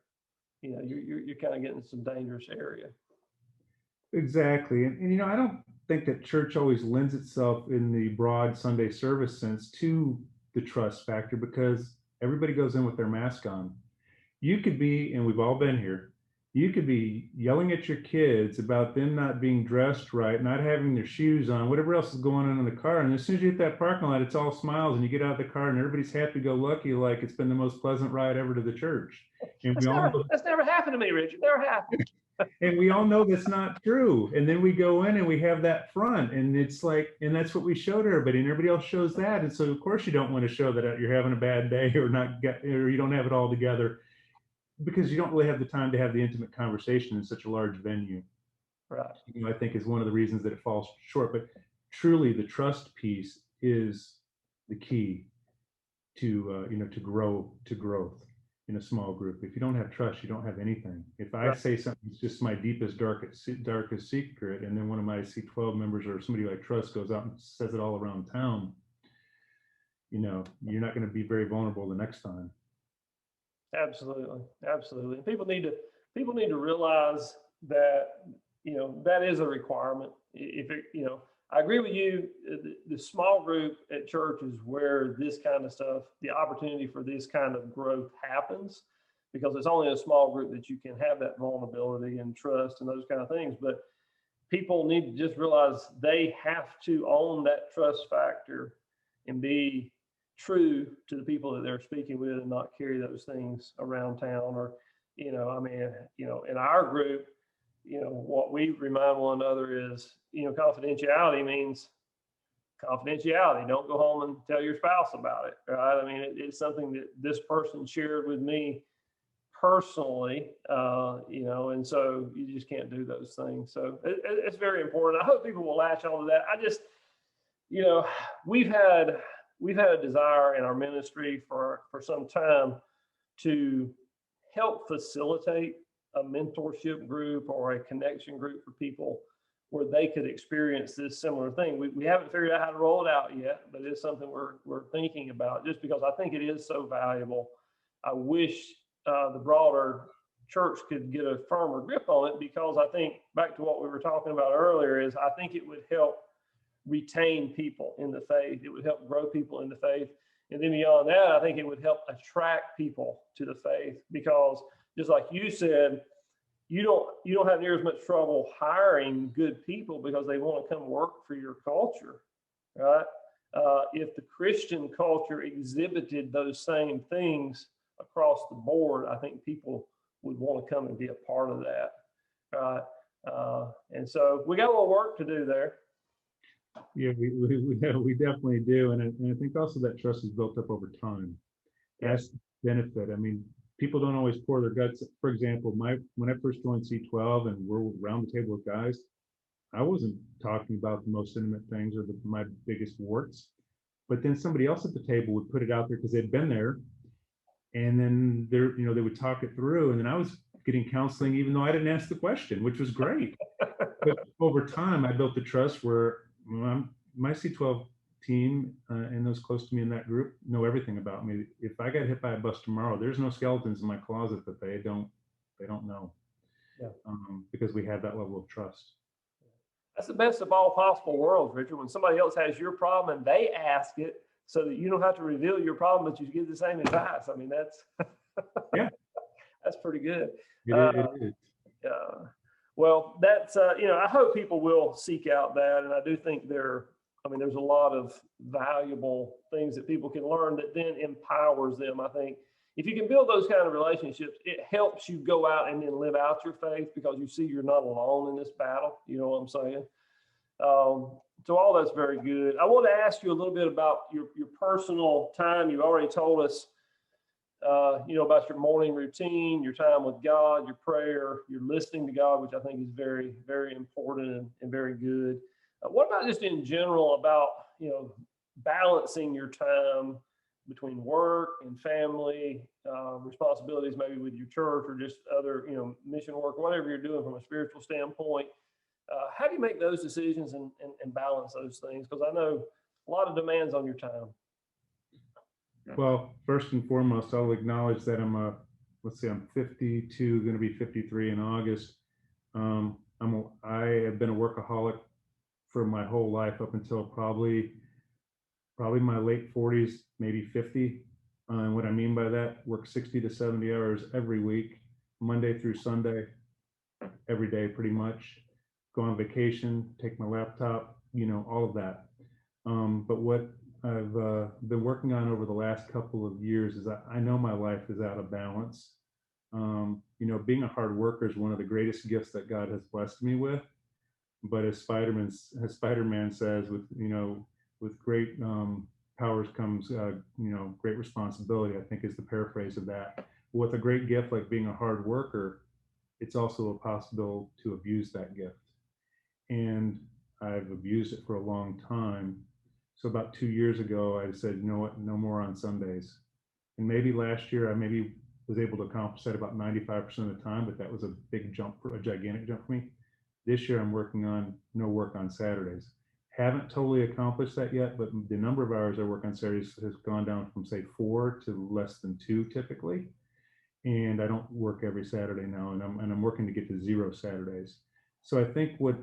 You're kind of getting in some dangerous area. Exactly. And I don't think that church always lends itself in the broad Sunday service sense to the trust factor, because everybody goes in with their mask on. You could be, and we've all been here, you could be yelling at your kids about them not being dressed right, not having their shoes on, whatever else is going on in the car. And as soon as you hit that parking lot, it's all smiles, and you get out of the car and everybody's happy-go-lucky, like it's been the most pleasant ride ever to the church. And that's never happened to me, Richard. Never happened. And we all know that's not true. And then we go in and we have that front, and it's like, and that's what we showed everybody, and everybody else shows that. And so of course you don't want to show that you're having a bad day or you don't have it all together, because you don't really have the time to have the intimate conversation in such a large venue. Right. I think is one of the reasons that it falls short. But truly, the trust piece is the key to to growth in a small group. If you don't have trust, you don't have anything. If I say something, it's just my deepest, darkest secret, and then one of my C12 members or somebody I trust goes out and says it all around town, you're not going to be very vulnerable the next time. Absolutely. And people need to realize that, that is a requirement. If it, I agree with you. The small group at church is where this kind of stuff, the opportunity for this kind of growth happens, because it's only a small group that you can have that vulnerability and trust and those kind of things. But people need to just realize they have to own that trust factor and be true to the people that they're speaking with, and not carry those things around town. Or, in our group, what we remind one another is, confidentiality means confidentiality. Don't go home and tell your spouse about it, right? I mean, it's something that this person shared with me personally, and so you just can't do those things. So it's very important. I hope people will latch on to that. I just, we've had a desire in our ministry for some time to help facilitate a mentorship group or a connection group for people where they could experience this similar thing. We haven't figured out how to roll it out yet, but it's something we're thinking about, just because I think it is so valuable. I wish the broader church could get a firmer grip on it, because I think, back to what we were talking about earlier, is I think it would help retain people in the faith. It would help grow people in the faith. And then beyond that, I think it would help attract people to the faith, because just like you said, you don't have near as much trouble hiring good people because they want to come work for your culture, right? If the Christian culture exhibited those same things across the board, I think people would want to come and be a part of that, right? And so we got a little work to do there. Yeah, we definitely do. And I think also that trust is built up over time. That's the benefit. I mean, people don't always pour their guts. For example, when I first joined C12 and we're around the table with guys, I wasn't talking about the most intimate things or my biggest warts. But then somebody else at the table would put it out there because they'd been there. And then they would talk it through. And then I was getting counseling, even though I didn't ask the question, which was great. But over time, I built the trust where my C12 team and those close to me in that group know everything about me. If I got hit by a bus tomorrow, there's no skeletons in my closet that they don't know. Yeah. Because we have that level of trust. That's the best of all possible worlds, Richard. When somebody else has your problem and they ask it so that you don't have to reveal your problem, but you give the same advice. I mean, that's yeah, that's pretty good. It is. Well, that's I hope people will seek out that, and I do think there's a lot of valuable things that people can learn that then empowers them. I think if you can build those kind of relationships, it helps you go out and then live out your faith because you see you're not alone in this battle. You know what I'm saying? So all that's very good. I want to ask you a little bit about your personal time. You've already told us, about your morning routine, your time with God, your prayer, your listening to God, which I think is very, very important and very good. What about just in general about, balancing your time between work and family, responsibilities, maybe with your church or just other, mission work, whatever you're doing from a spiritual standpoint? How do you make those decisions and balance those things? Because I know a lot of demands on your time. Well, first and foremost, I'll acknowledge that I'm 52, going to be 53 in August. I have been a workaholic for my whole life up until probably my late 40s, maybe 50. And what I mean by that, work 60 to 70 hours every week, Monday through Sunday, every day pretty much. Go on vacation, take my laptop, all of that. But what I've been working on over the last couple of years is I know my life is out of balance. Being a hard worker is one of the greatest gifts that God has blessed me with. But as Spider-Man says, with great powers comes, great responsibility, I think is the paraphrase of that. With a great gift like being a hard worker, it's also possible to abuse that gift. And I've abused it for a long time. So about 2 years ago, I said, you know what, no more on Sundays. And maybe last year, I maybe was able to accomplish that about 95% of the time, but that was a gigantic jump for me. This year, I'm working on no work on Saturdays. Haven't totally accomplished that yet, but the number of hours I work on Saturdays has gone down from, say, 4 to less than 2 typically. And I don't work every Saturday now, and I'm working to get to 0 Saturdays. So I think what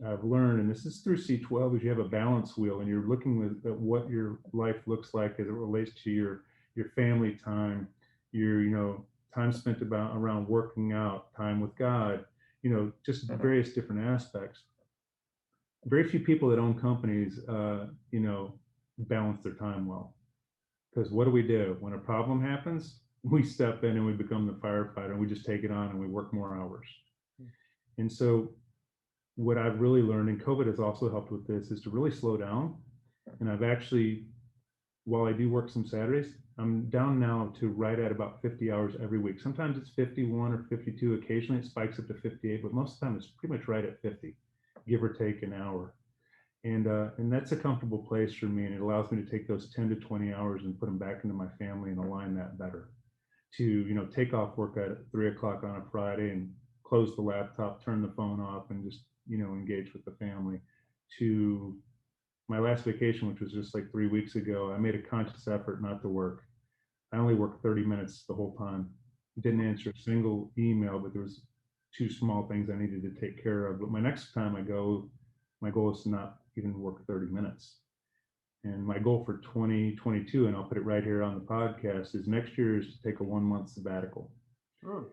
I've learned, and this is through C12, is you have a balance wheel, and you're looking at what your life looks like as it relates to your family time, your time spent around working out, time with God, just various different aspects. Very few people that own companies, balance their time well. Because what do? When a problem happens, we step in and we become the firefighter, and we just take it on and we work more hours. And so what I've really learned, and COVID has also helped with this, is to really slow down. And I've actually, while I do work some Saturdays, I'm down now to right at about 50 hours every week. Sometimes it's 51 or 52. Occasionally it spikes up to 58, but most of the time it's pretty much right at 50, give or take an hour. And that's a comfortable place for me. And it allows me to take those 10 to 20 hours and put them back into my family and align that better. To, take off work at 3 o'clock on a Friday and close the laptop, turn the phone off, and just, engage with the family. To my last vacation, which was just like 3 weeks ago, I made a conscious effort not to work. I only worked 30 minutes the whole time. Didn't answer a single email, but there was 2 small things I needed to take care of. But my next time I go, my goal is to not even work 30 minutes. And my goal for 2022, and I'll put it right here on the podcast, is next year is to take a 1-month sabbatical. Sure.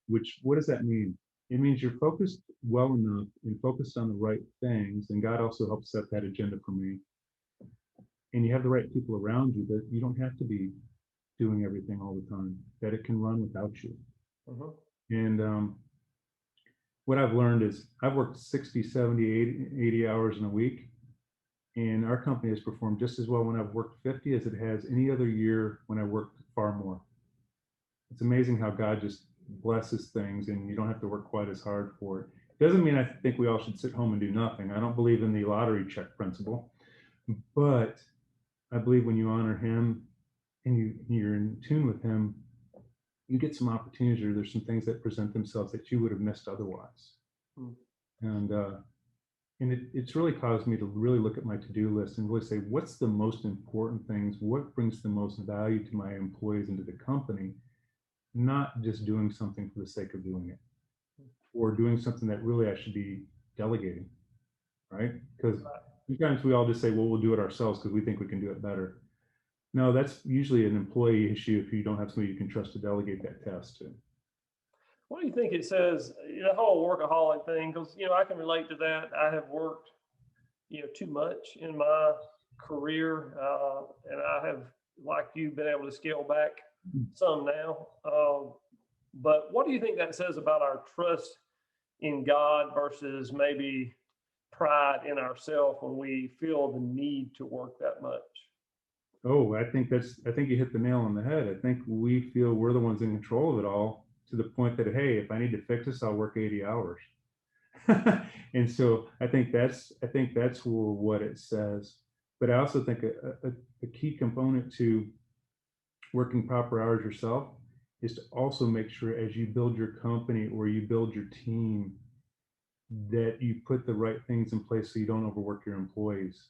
Which, what does that mean? It means you're focused well enough and focused on the right things. And God also helps set that agenda for me. And you have the right people around you that you don't have to be doing everything all the time, that it can run without you. Mm-hmm. And what I've learned is I've worked 60, 70, 80 hours in a week. And our company has performed just as well when I've worked 50 as it has any other year when I worked far more. It's amazing how God just blesses things and you don't have to work quite as hard for it. Doesn't mean I think we all should sit home and do nothing. I don't believe in the lottery check principle, but I believe when you honor him and you're in tune with him, you get some opportunities or there's some things that present themselves that you would have missed otherwise. Mm. And it's really caused me to really look at my to-do list and really say, what's the most important things? What brings the most value to my employees and to the company? Not just doing something for the sake of doing it or doing something that really I should be delegating, right? Because sometimes we all just say, well, we'll do it ourselves because we think we can do it better. No, that's usually an employee issue if you don't have somebody you can trust to delegate that task to. What do you think it says, the whole workaholic thing? Because, I can relate to that. I have worked, too much in my career, and I have, like you, been able to scale back some now. But what do you think that says about our trust in God versus maybe pride in ourselves when we feel the need to work that much? Oh, I think you hit the nail on the head. I think we feel we're the ones in control of it all to the point that, hey, if I need to fix this, I'll work 80 hours. And so I think that's what it says. But I also think a key component to working proper hours yourself is to also make sure as you build your company or you build your team that you put the right things in place so you don't overwork your employees.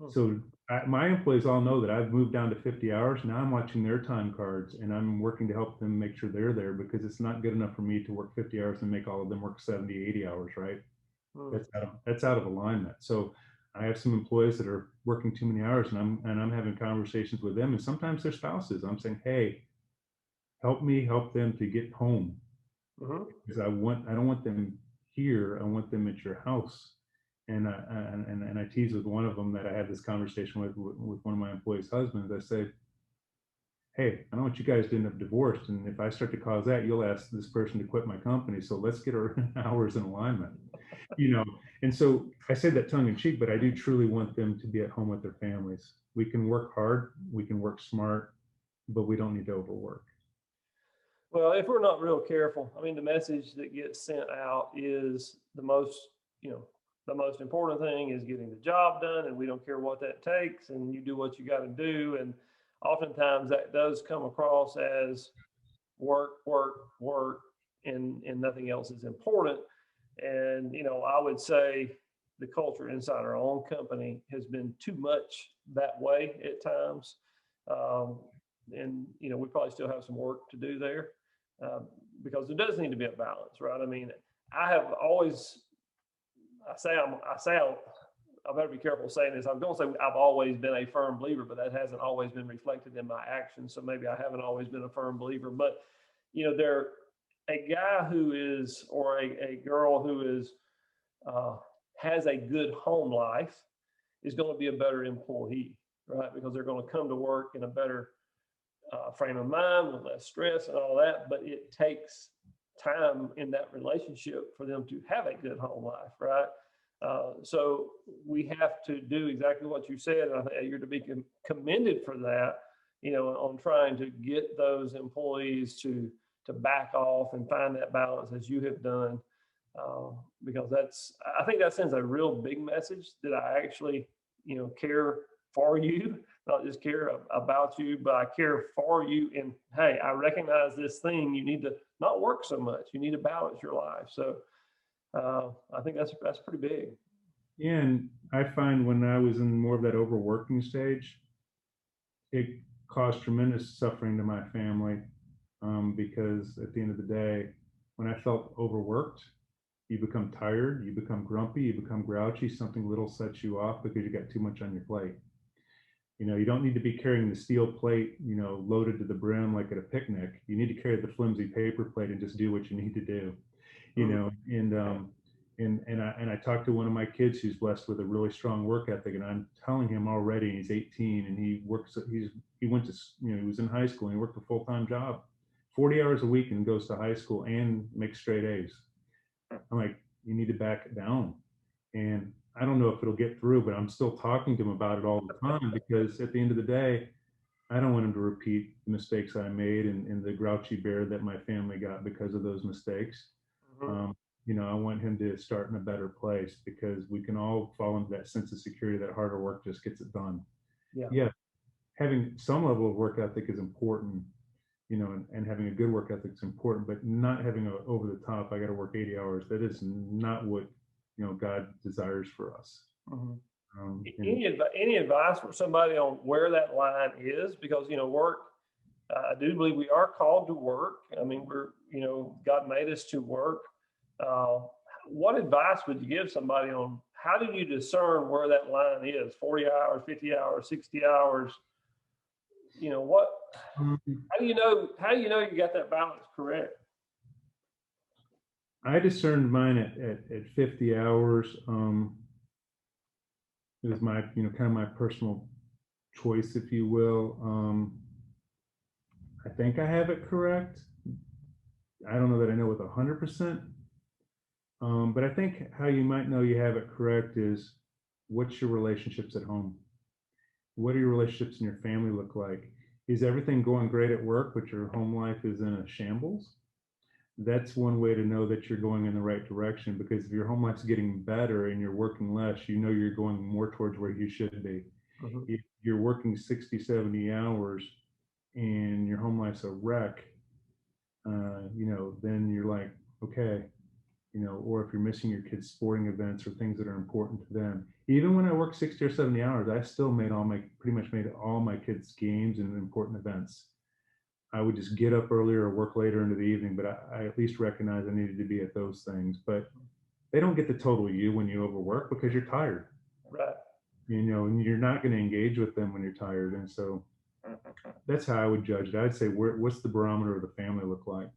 So my employees all know that I've moved down to 50 hours. Now I'm watching their time cards and I'm working to help them make sure they're there because it's not good enough for me to work 50 hours and make all of them work 70, 80 hours, right? That's out of alignment. So I have some employees that are working too many hours and I'm having conversations with them and sometimes their spouses. I'm saying, hey, help me help them to get home. Because I don't want them here. I want them at your house. And I tease with one of them that I had this conversation with one of my employees' husbands. I say, hey, I don't want you guys to end up divorced. And if I start to cause that, you'll ask this person to quit my company. So let's get our hours in alignment, And so I say that tongue in cheek, but I do truly want them to be at home with their families. We can work hard, we can work smart, but we don't need to overwork. Well, if we're not real careful, the message that gets sent out is the most important thing is getting the job done, and we don't care what that takes, and you do what you got to do. And oftentimes that does come across as work, and nothing else is important. And, I would say the culture inside our own company has been too much that way at times. And, we probably still have some work to do there because there does need to be a balance, right? I have always, I better be careful saying this. I'm going to say I've always been a firm believer, but that hasn't always been reflected in my actions. So maybe I haven't always been a firm believer, but a guy who is, or a girl who is, has a good home life is going to be a better employee, right? Because they're going to come to work in a better frame of mind with less stress and all that. But it takes time in that relationship for them to have a good home life, right? So we have to do exactly what you said. And I think you're to be commended for that, on trying to get those employees to back off and find that balance as you have done. Because I think that sends a real big message that I actually, care for you, not just care about you, but I care for you. And hey, I recognize this thing. You need to not work so much. You need to balance your life. So I think that's pretty big. Yeah, and I find when I was in more of that overworking stage, it caused tremendous suffering to my family because at the end of the day, when I felt overworked, you become tired, you become grumpy, you become grouchy, something little sets you off because you got too much on your plate. You don't need to be carrying the steel plate, loaded to the brim like at a picnic. You need to carry the flimsy paper plate and just do what you need to do. you know, and I talked to one of my kids who's blessed with a really strong work ethic, and I'm telling him already, he's 18 and he went to, you know, he was in high school and he worked a full-time job, 40 hours a week, and goes to high school and makes straight A's. I'm like, you need to back it down. And I don't know if it'll get through, but I'm still talking to him about it all the time, because at the end of the day, I don't want him to repeat the mistakes I made and the grouchy bear that my family got because of those mistakes. You know, I want him to start in a better place, because we can all fall into that sense of security that harder work just gets it done. Yeah, having some level of work ethic is important, you know, and having a good work ethic is important, but not having a over the top, I got to work 80 hours. That is not what, you know, God desires for us. Any advice for somebody on where that line is? Because, you know, work, I do believe we are called to work. I mean, we're, you know, God made us to work. What advice would you give somebody on how do you discern where that line is? 40 hours, 50 hours, 60 hours? You know, what, how do you know you got that balance correct? I discerned mine at 50 hours. It was my, you know, kind of my personal choice, if you will. I think I have it correct. I don't know that I know with 100%. But I think how you might know you have it correct is, what's your relationships at home? What do your relationships in your family look like? Is everything going great at work, but your home life is in a shambles? That's one way to know that you're going in the right direction, because if your home life's getting better and you're working less, you know you're going more towards where you should be. If you're working 60, 70 hours and your home life's a wreck, you know, then you're like, okay, you know, or if you're missing your kids' sporting events or things that are important to them. Even when I worked 60 or 70 hours, I still pretty much made all my kids' games and important events. I would just get up earlier or work later into the evening, but I at least recognized I needed to be at those things. But they don't get the total you when you overwork, because you're tired. Right. You know, and you're not going to engage with them when you're tired. And so that's how I would judge it. I'd say, what's the barometer of the family look like?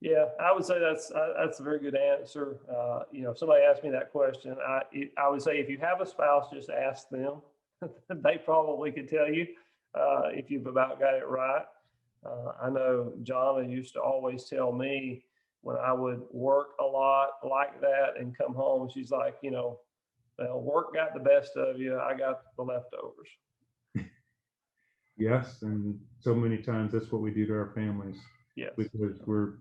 Yeah, I would say that's a very good answer. You know, if somebody asked me that question, I would say if you have a spouse, just ask them. They probably could tell you if you've about got it right. I know Jonna used to always tell me when I would work a lot like that and come home, she's like, you know, well, work got the best of you. I got the leftovers. Yes, and so many times that's what we do to our families. Yes. Because we're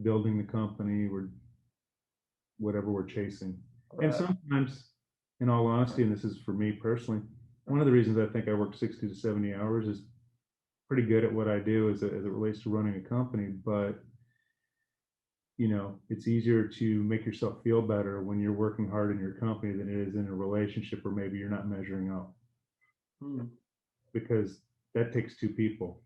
building the company, whatever we're chasing. Right. And sometimes, in all honesty, and this is for me personally, one of the reasons I think I work 60 to 70 hours is pretty good at what I do as it relates to running a company. But, you know, it's easier to make yourself feel better when you're working hard in your company than it is in a relationship where maybe you're not measuring up. Because that takes two people.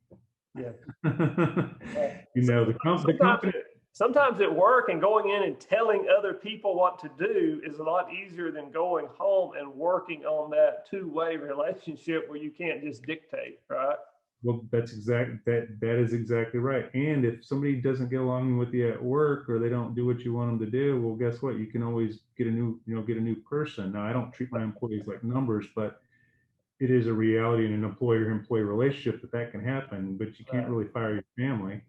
Yeah. You know, the company. Sometimes at work and going in and telling other people what to do is a lot easier than going home and working on that two-way relationship where you can't just dictate, right? Well, that is exactly right. And if somebody doesn't get along with you at work, or they don't do what you want them to do, well, guess what? You can always get a new person. Now, I don't treat my employees like numbers, but it is a reality in an employer-employee relationship that can happen, but you can't really fire your family.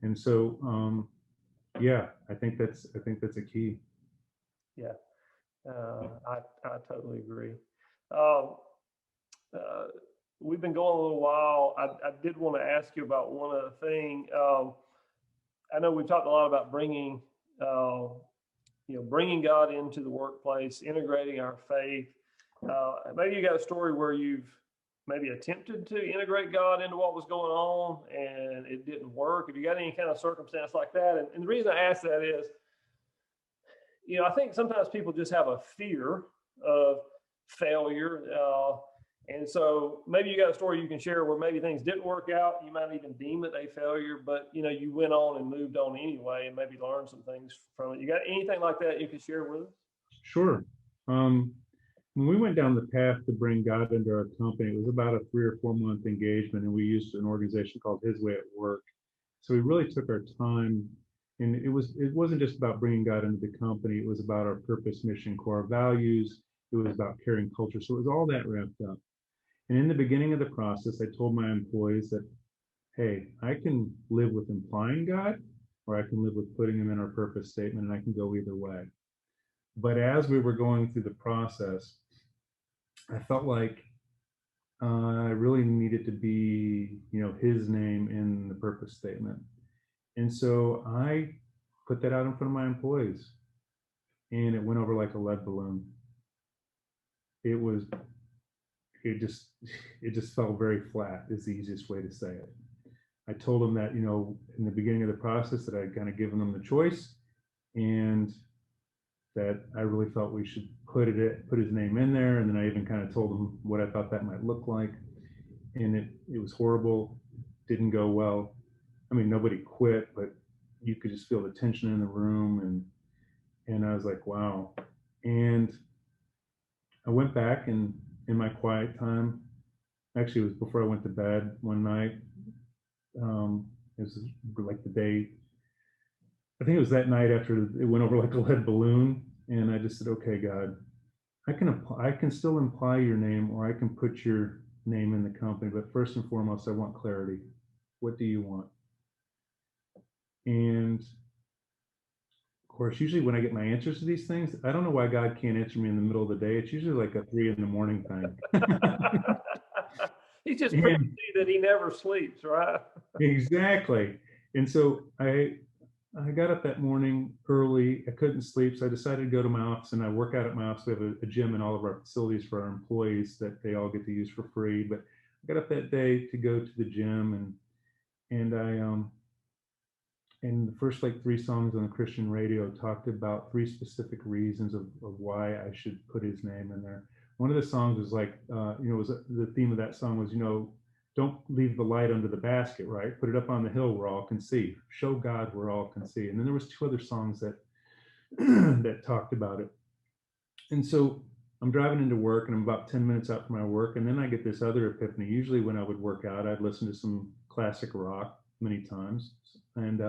And so, yeah, I think that's a key. Yeah, I totally agree. We've been going a little while. I did want to ask you about one other thing. I know we've talked a lot about bringing God into the workplace, integrating our faith. Maybe you got a story where you've maybe attempted to integrate God into what was going on and it didn't work. Have you got any kind of circumstance like that? And the reason I ask that is, you know, I think sometimes people just have a fear of failure. And so maybe you got a story you can share where maybe things didn't work out. You might even deem it a failure, but, you know, you went on and moved on anyway and maybe learned some things from it. You got anything like that you can share with us? Sure. When we went down the path to bring God into our company, it was about a 3 or 4 month engagement, and we used an organization called His Way at Work. So we really took our time And it wasn't just about bringing God into the company. It was about our purpose, mission, core values. It was about caring culture. So it was all that wrapped up. And in the beginning of the process, I told my employees that, hey, I can live with implying God, or I can live with putting him in our purpose statement, and I can go either way. But as we were going through the process, I felt like I really needed to be, his name in the purpose statement. And so I put that out in front of my employees, and it went over like a lead balloon. It was, it just, it just fell very flat is the easiest way to say it. I told them that, in the beginning of the process that I'd kind of given them the choice, and that I really felt we should put his name in there. And then I even kind of told them what I thought that might look like. And it was horrible, didn't go well. I mean, nobody quit, but you could just feel the tension in the room. And I was like, wow. And I went back, and in my quiet time, actually it was before I went to bed one night. It was like the day, I think it was that night after it went over like a lead balloon. And I just said, okay, God, I can still imply your name, or I can put your name in the company. But first and foremost, I want clarity. What do you want? And of course, usually when I get my answers to these things, I don't know why God can't answer me in the middle of the day. It's usually like a 3 a.m. thing. He's just pretty that he never sleeps, right? Exactly. And so I got up that morning early. I couldn't sleep, so I decided to go to my office, and I work out at my office. We have a gym in all of our facilities for our employees that they all get to use for free. But I got up that day to go to the gym, and the first like 3 songs on the Christian radio talked about 3 specific reasons of why I should put his name in there. One of the songs was like, the theme of that song was, don't leave the light under the basket, right? Put it up on the hill where all can see. Show God where all can see. And then there was 2 other songs that that talked about it. And so I'm driving into work, and I'm about 10 minutes out from my work, and then I get this other epiphany. Usually when I would work out, I'd listen to some classic rock many times, and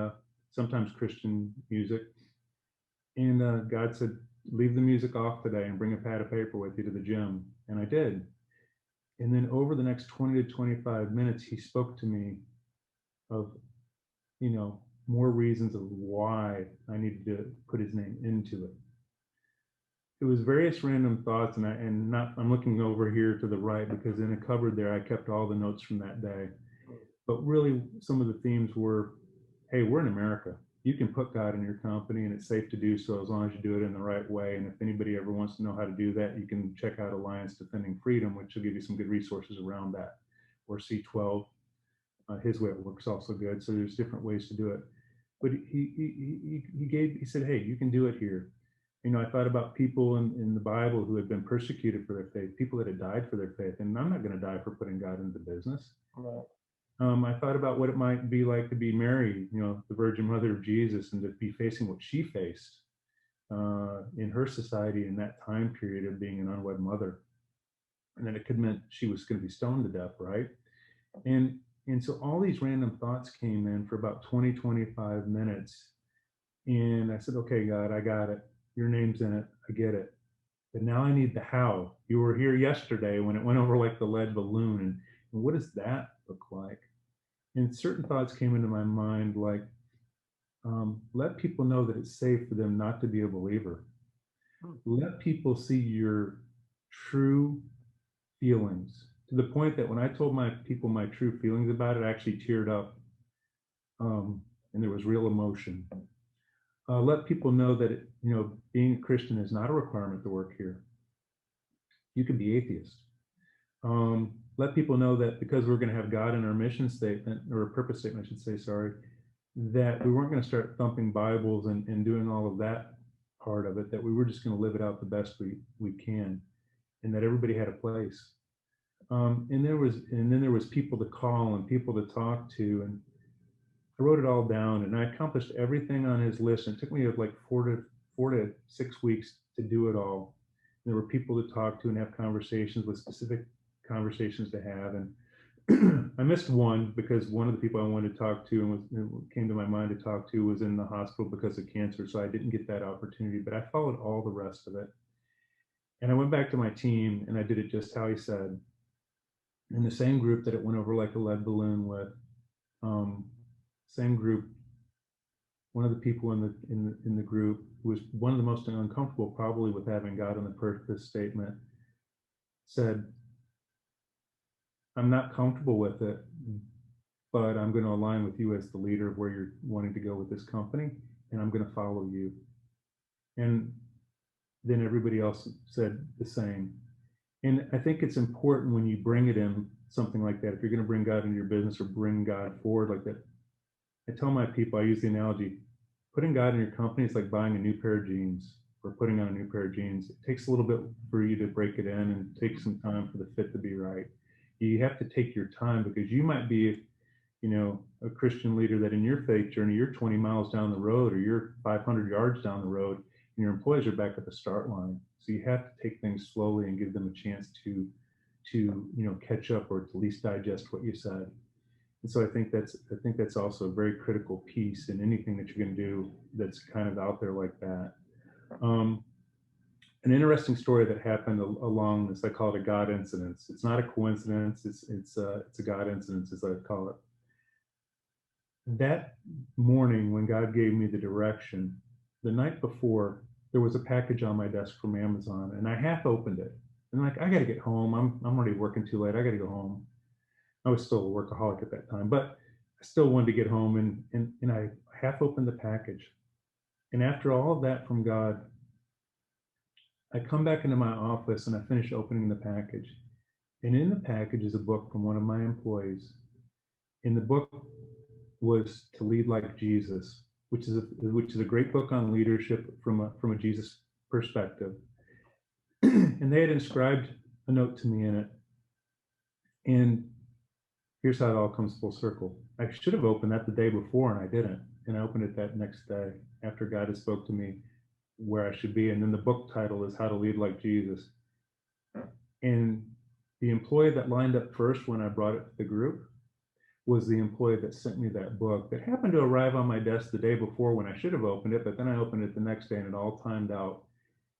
sometimes Christian music. And God said, leave the music off today and bring a pad of paper with you to the gym. And I did. And then over the next 20 to 25 minutes, he spoke to me of, more reasons of why I needed to put his name into it. It was various random thoughts, and I'm looking over here to the right, because in a cupboard there, I kept all the notes from that day. But really, some of the themes were, hey, we're in America. You can put God in your company, and it's safe to do so as long as you do it in the right way. And if anybody ever wants to know how to do that, you can check out Alliance Defending Freedom, which will give you some good resources around that. Or C12, his way it works also good. So there's different ways to do it. But he said, hey, you can do it here. I thought about people in the Bible who had been persecuted for their faith, people that had died for their faith, and I'm not going to die for putting God into business. Right. I thought about what it might be like to be Mary, the Virgin Mother of Jesus, and to be facing what she faced in her society in that time period of being an unwed mother. And then it could mean she was going to be stoned to death, right? And so all these random thoughts came in for about 20, 25 minutes. And I said, okay, God, I got it. Your name's in it. I get it. But now I need the how. You were here yesterday when it went over like the lead balloon. And what does that look like? And certain thoughts came into my mind, like, let people know that it's safe for them not to be a believer. Let people see your true feelings, to the point that when I told my people my true feelings about it, I actually teared up, and there was real emotion. Let people know that being a Christian is not a requirement to work here. You can be atheist. Let people know that because we're going to have God in our mission statement, or a purpose statement, I should say, sorry, that we weren't going to start thumping Bibles and doing all of that part of it, that we were just going to live it out the best we can, and that everybody had a place. And then there was people to call and people to talk to, and I wrote it all down, and I accomplished everything on his list. And it took me like 4 to 6 weeks to do it all. And there were people to talk to and have conversations with specific conversations to have. And I missed one because one of the people I wanted to talk to and came to my mind to talk to was in the hospital because of cancer. So I didn't get that opportunity, but I followed all the rest of it. And I went back to my team and I did it just how he said. In the same group that it went over like a lead balloon with, um, same group, one of the people in the group who was one of the most uncomfortable probably with having God in the purpose statement said, I'm not comfortable with it, but I'm going to align with you as the leader of where you're wanting to go with this company, and I'm going to follow you. And then everybody else said the same. And I think it's important when you bring it in something like that, if you're going to bring God into your business or bring God forward like that. I tell my people, I use the analogy, putting God in your company is like buying a new pair of jeans or putting on a new pair of jeans. It takes a little bit for you to break it in and take some time for the fit to be right. You have to take your time because you might be, a Christian leader that in your faith journey, you're 20 miles down the road or you're 500 yards down the road and your employees are back at the start line. So you have to take things slowly and give them a chance to catch up or to at least digest what you said. And so I think that's also a very critical piece in anything that you're going to do that's kind of out there like that. An interesting story that happened along this, I call it a God incident. It's not a coincidence. It's a God incident, as I call it. That morning, when God gave me the direction, the night before, there was a package on my desk from Amazon, and I half opened it. And I got to get home. I'm already working too late. I got to go home. I was still a workaholic at that time, but I still wanted to get home, and I half opened the package. And after all of that from God, I come back into my office and I finish opening the package. And in the package is a book from one of my employees. And the book was To Lead Like Jesus, which is a great book on leadership from a Jesus perspective. And they had inscribed a note to me in it. And here's how it all comes full circle. I should have opened that the day before, and I didn't. And I opened it that next day after God had spoke to me where I should be. And then the book title is How to Lead Like Jesus. And the employee that lined up first when I brought it to the group was the employee that sent me that book that happened to arrive on my desk the day before when I should have opened it, but then I opened it the next day and it all timed out.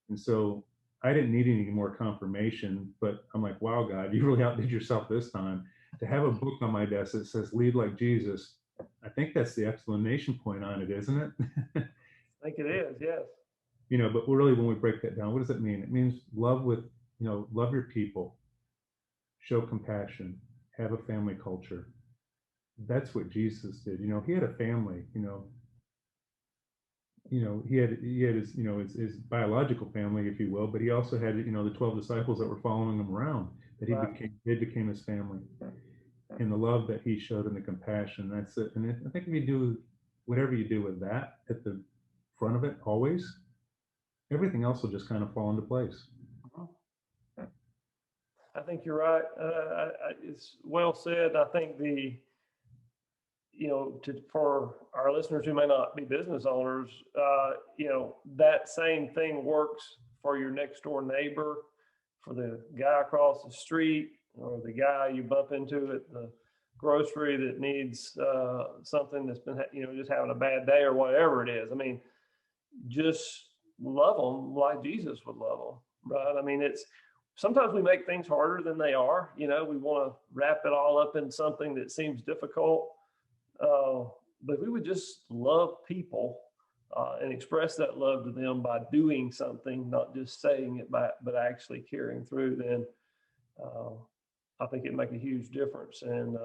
And so I didn't need any more confirmation, but I'm like, wow, God, you really outdid yourself this time. To have a book on my desk that says lead like Jesus, I think that's the exclamation point on it, isn't it? I think it is, yes. But really when we break that down, what does it mean? It means love your people, show compassion, have a family culture. That's what Jesus did. He had a family, he had his biological family, if you will, but he also had, the 12 disciples that were following him around that they became his family. And the love that he showed and the compassion, that's it. And I think if you do whatever you do with that at the front of it, always, everything else will just kind of fall into place. I think you're right. It's well said. I think for our listeners who may not be business owners, that same thing works for your next door neighbor, for the guy across the street, or the guy you bump into at the grocery that needs something that's been, just having a bad day or whatever it is. I mean, just love them like Jesus would love them, right? I mean, sometimes we make things harder than they are. We want to wrap it all up in something that seems difficult. But we would just love people and express that love to them by doing something, not just saying it, but actually carrying through, then I think it'd make a huge difference. And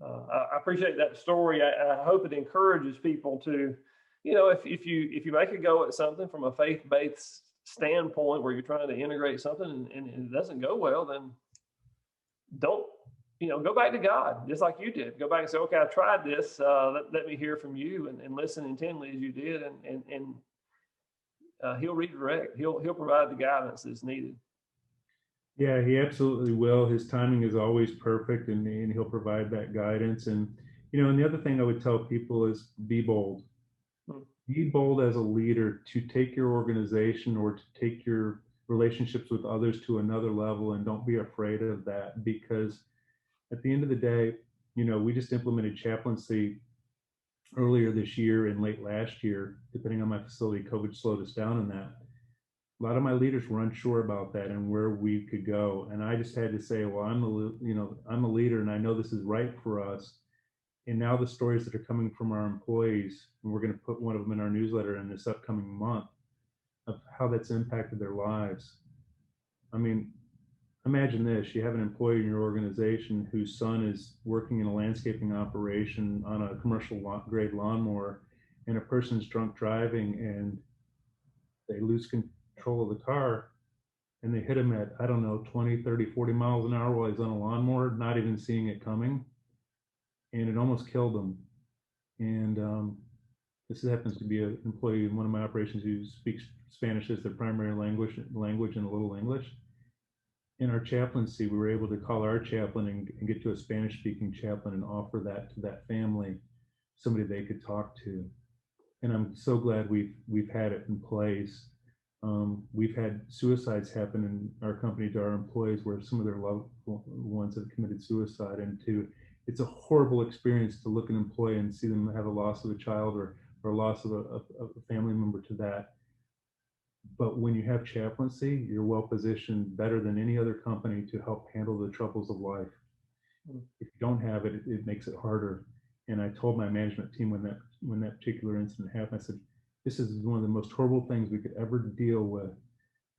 I appreciate that story. I hope it encourages people to, if you make a go at something from a faith-based standpoint where you're trying to integrate something and it doesn't go well, then don't, go back to God, just like you did. Go back and say, okay, I tried this. Let me hear from you and listen intently as you did. And he'll redirect. He'll provide the guidance that's needed. Yeah, he absolutely will. His timing is always perfect, and he'll provide that guidance. And, and the other thing I would tell people is be bold. Be bold as a leader to take your organization or to take your relationships with others to another level, and don't be afraid of that, because at the end of the day, we just implemented chaplaincy earlier this year and late last year, depending on my facility. COVID slowed us down in that. A lot of my leaders were unsure about that and where we could go. And I just had to say, well, I'm a leader and I know this is right for us. And now the stories that are coming from our employees, and we're going to put one of them in our newsletter in this upcoming month, of how that's impacted their lives. I mean, imagine this: you have an employee in your organization whose son is working in a landscaping operation on a commercial grade lawnmower, and a person's drunk driving and they lose control of the car and they hit him at, I don't know, 20, 30, 40 miles an hour while he's on a lawnmower, not even seeing it coming. And it almost killed him. And this happens to be an employee in one of my operations who speaks Spanish as their primary language and a little English. In our chaplaincy, we were able to call our chaplain and get to a Spanish-speaking chaplain and offer that to that family, somebody they could talk to. And I'm so glad we've had it in place. We've had suicides happen in our company to our employees where some of their loved ones have committed suicide. And it's a horrible experience to look at an employee and see them have a loss of a child or a loss of a family member to that. But when you have chaplaincy, you're well positioned, better than any other company, to help handle the troubles of life. If you don't have it, it makes it harder. And I told my management team when that particular incident happened, I said, this is one of the most horrible things we could ever deal with.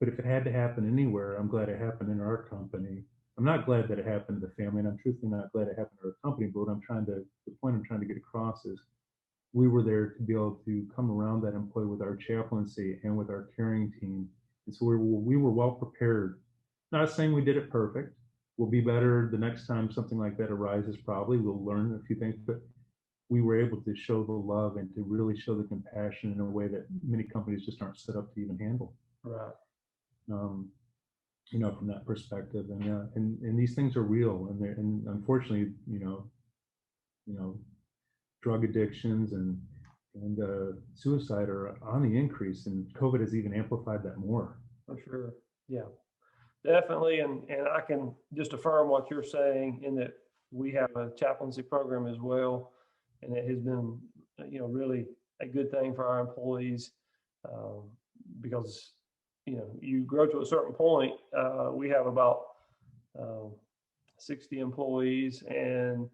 But if it had to happen anywhere, I'm glad it happened in our company. I'm not glad that it happened to the family, and I'm truthfully not glad it happened to our company. But the point I'm trying to get across is we were there to be able to come around that employee with our chaplaincy and with our caring team. And so we were well prepared. Not saying we did it perfect. We'll be better the next time something like that arises, probably. We'll learn a few things, but we were able to show the love and to really show the compassion in a way that many companies just aren't set up to even handle. Right. From that perspective, and these things are real, and unfortunately, drug addictions and suicide are on the increase, and COVID has even amplified that more. For sure. Yeah, definitely. And I can just affirm what you're saying in that we have a chaplaincy program as well. And it has been, really a good thing for our employees because, you grow to a certain point. We have about 60 employees, and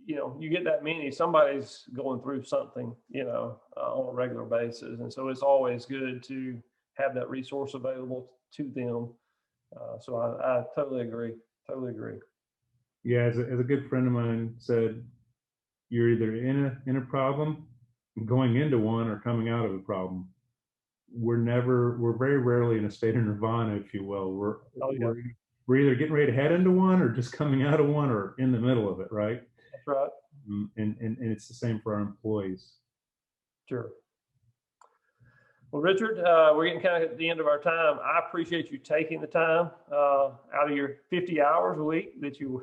you get that many, somebody's going through something, on a regular basis. And so it's always good to have that resource available to them. So I totally agree. Yeah, as a good friend of mine said, you're either in a problem, going into one, or coming out of a problem. We're very rarely in a state of nirvana, if you will. We're either getting ready to head into one, or just coming out of one, or in the middle of it, right? That's right. And it's the same for our employees. Sure. Well, Richard, we're getting kind of at the end of our time. I appreciate you taking the time out of your 50 hours a week that you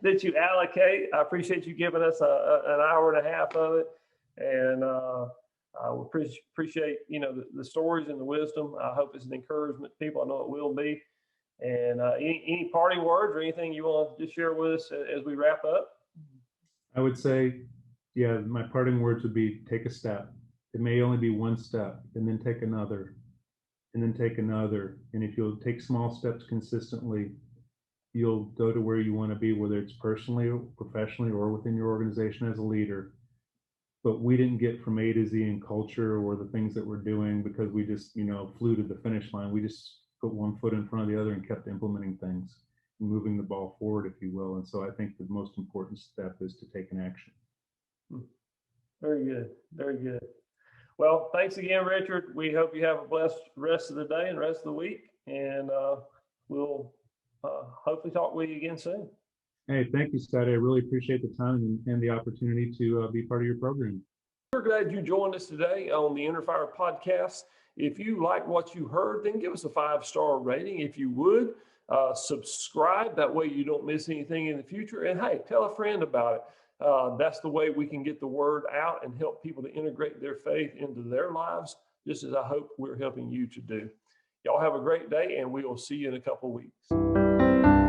that you allocate. I appreciate you giving us an hour and a half of it, and I appreciate the stories and the wisdom. I hope it's an encouragement to people. I know it will be. And any parting words or anything you want to just share with us as we wrap up? I would say, my parting words would be: take a step. It may only be one step, and then take another, and then take another. And if you'll take small steps consistently, you'll go to where you want to be, whether it's personally, professionally, or within your organization as a leader. But we didn't get from A to Z in culture or the things that we're doing because we just, flew to the finish line. We just put one foot in front of the other and kept implementing things and moving the ball forward, if you will. And so I think the most important step is to take an action. Very good. Very good. Well, thanks again, Richard. We hope you have a blessed rest of the day and rest of the week. And we'll hopefully talk with you again soon. Hey, thank you, Scotty. I really appreciate the time and the opportunity to be part of your program. We're glad you joined us today on the Innerfire Podcast. If you like what you heard, then give us a 5-star rating if you would. Subscribe. That way you don't miss anything in the future. And hey, tell a friend about it. That's the way we can get the word out and help people to integrate their faith into their lives, just as I hope we're helping you to do. Y'all have a great day, and we will see you in a couple of weeks.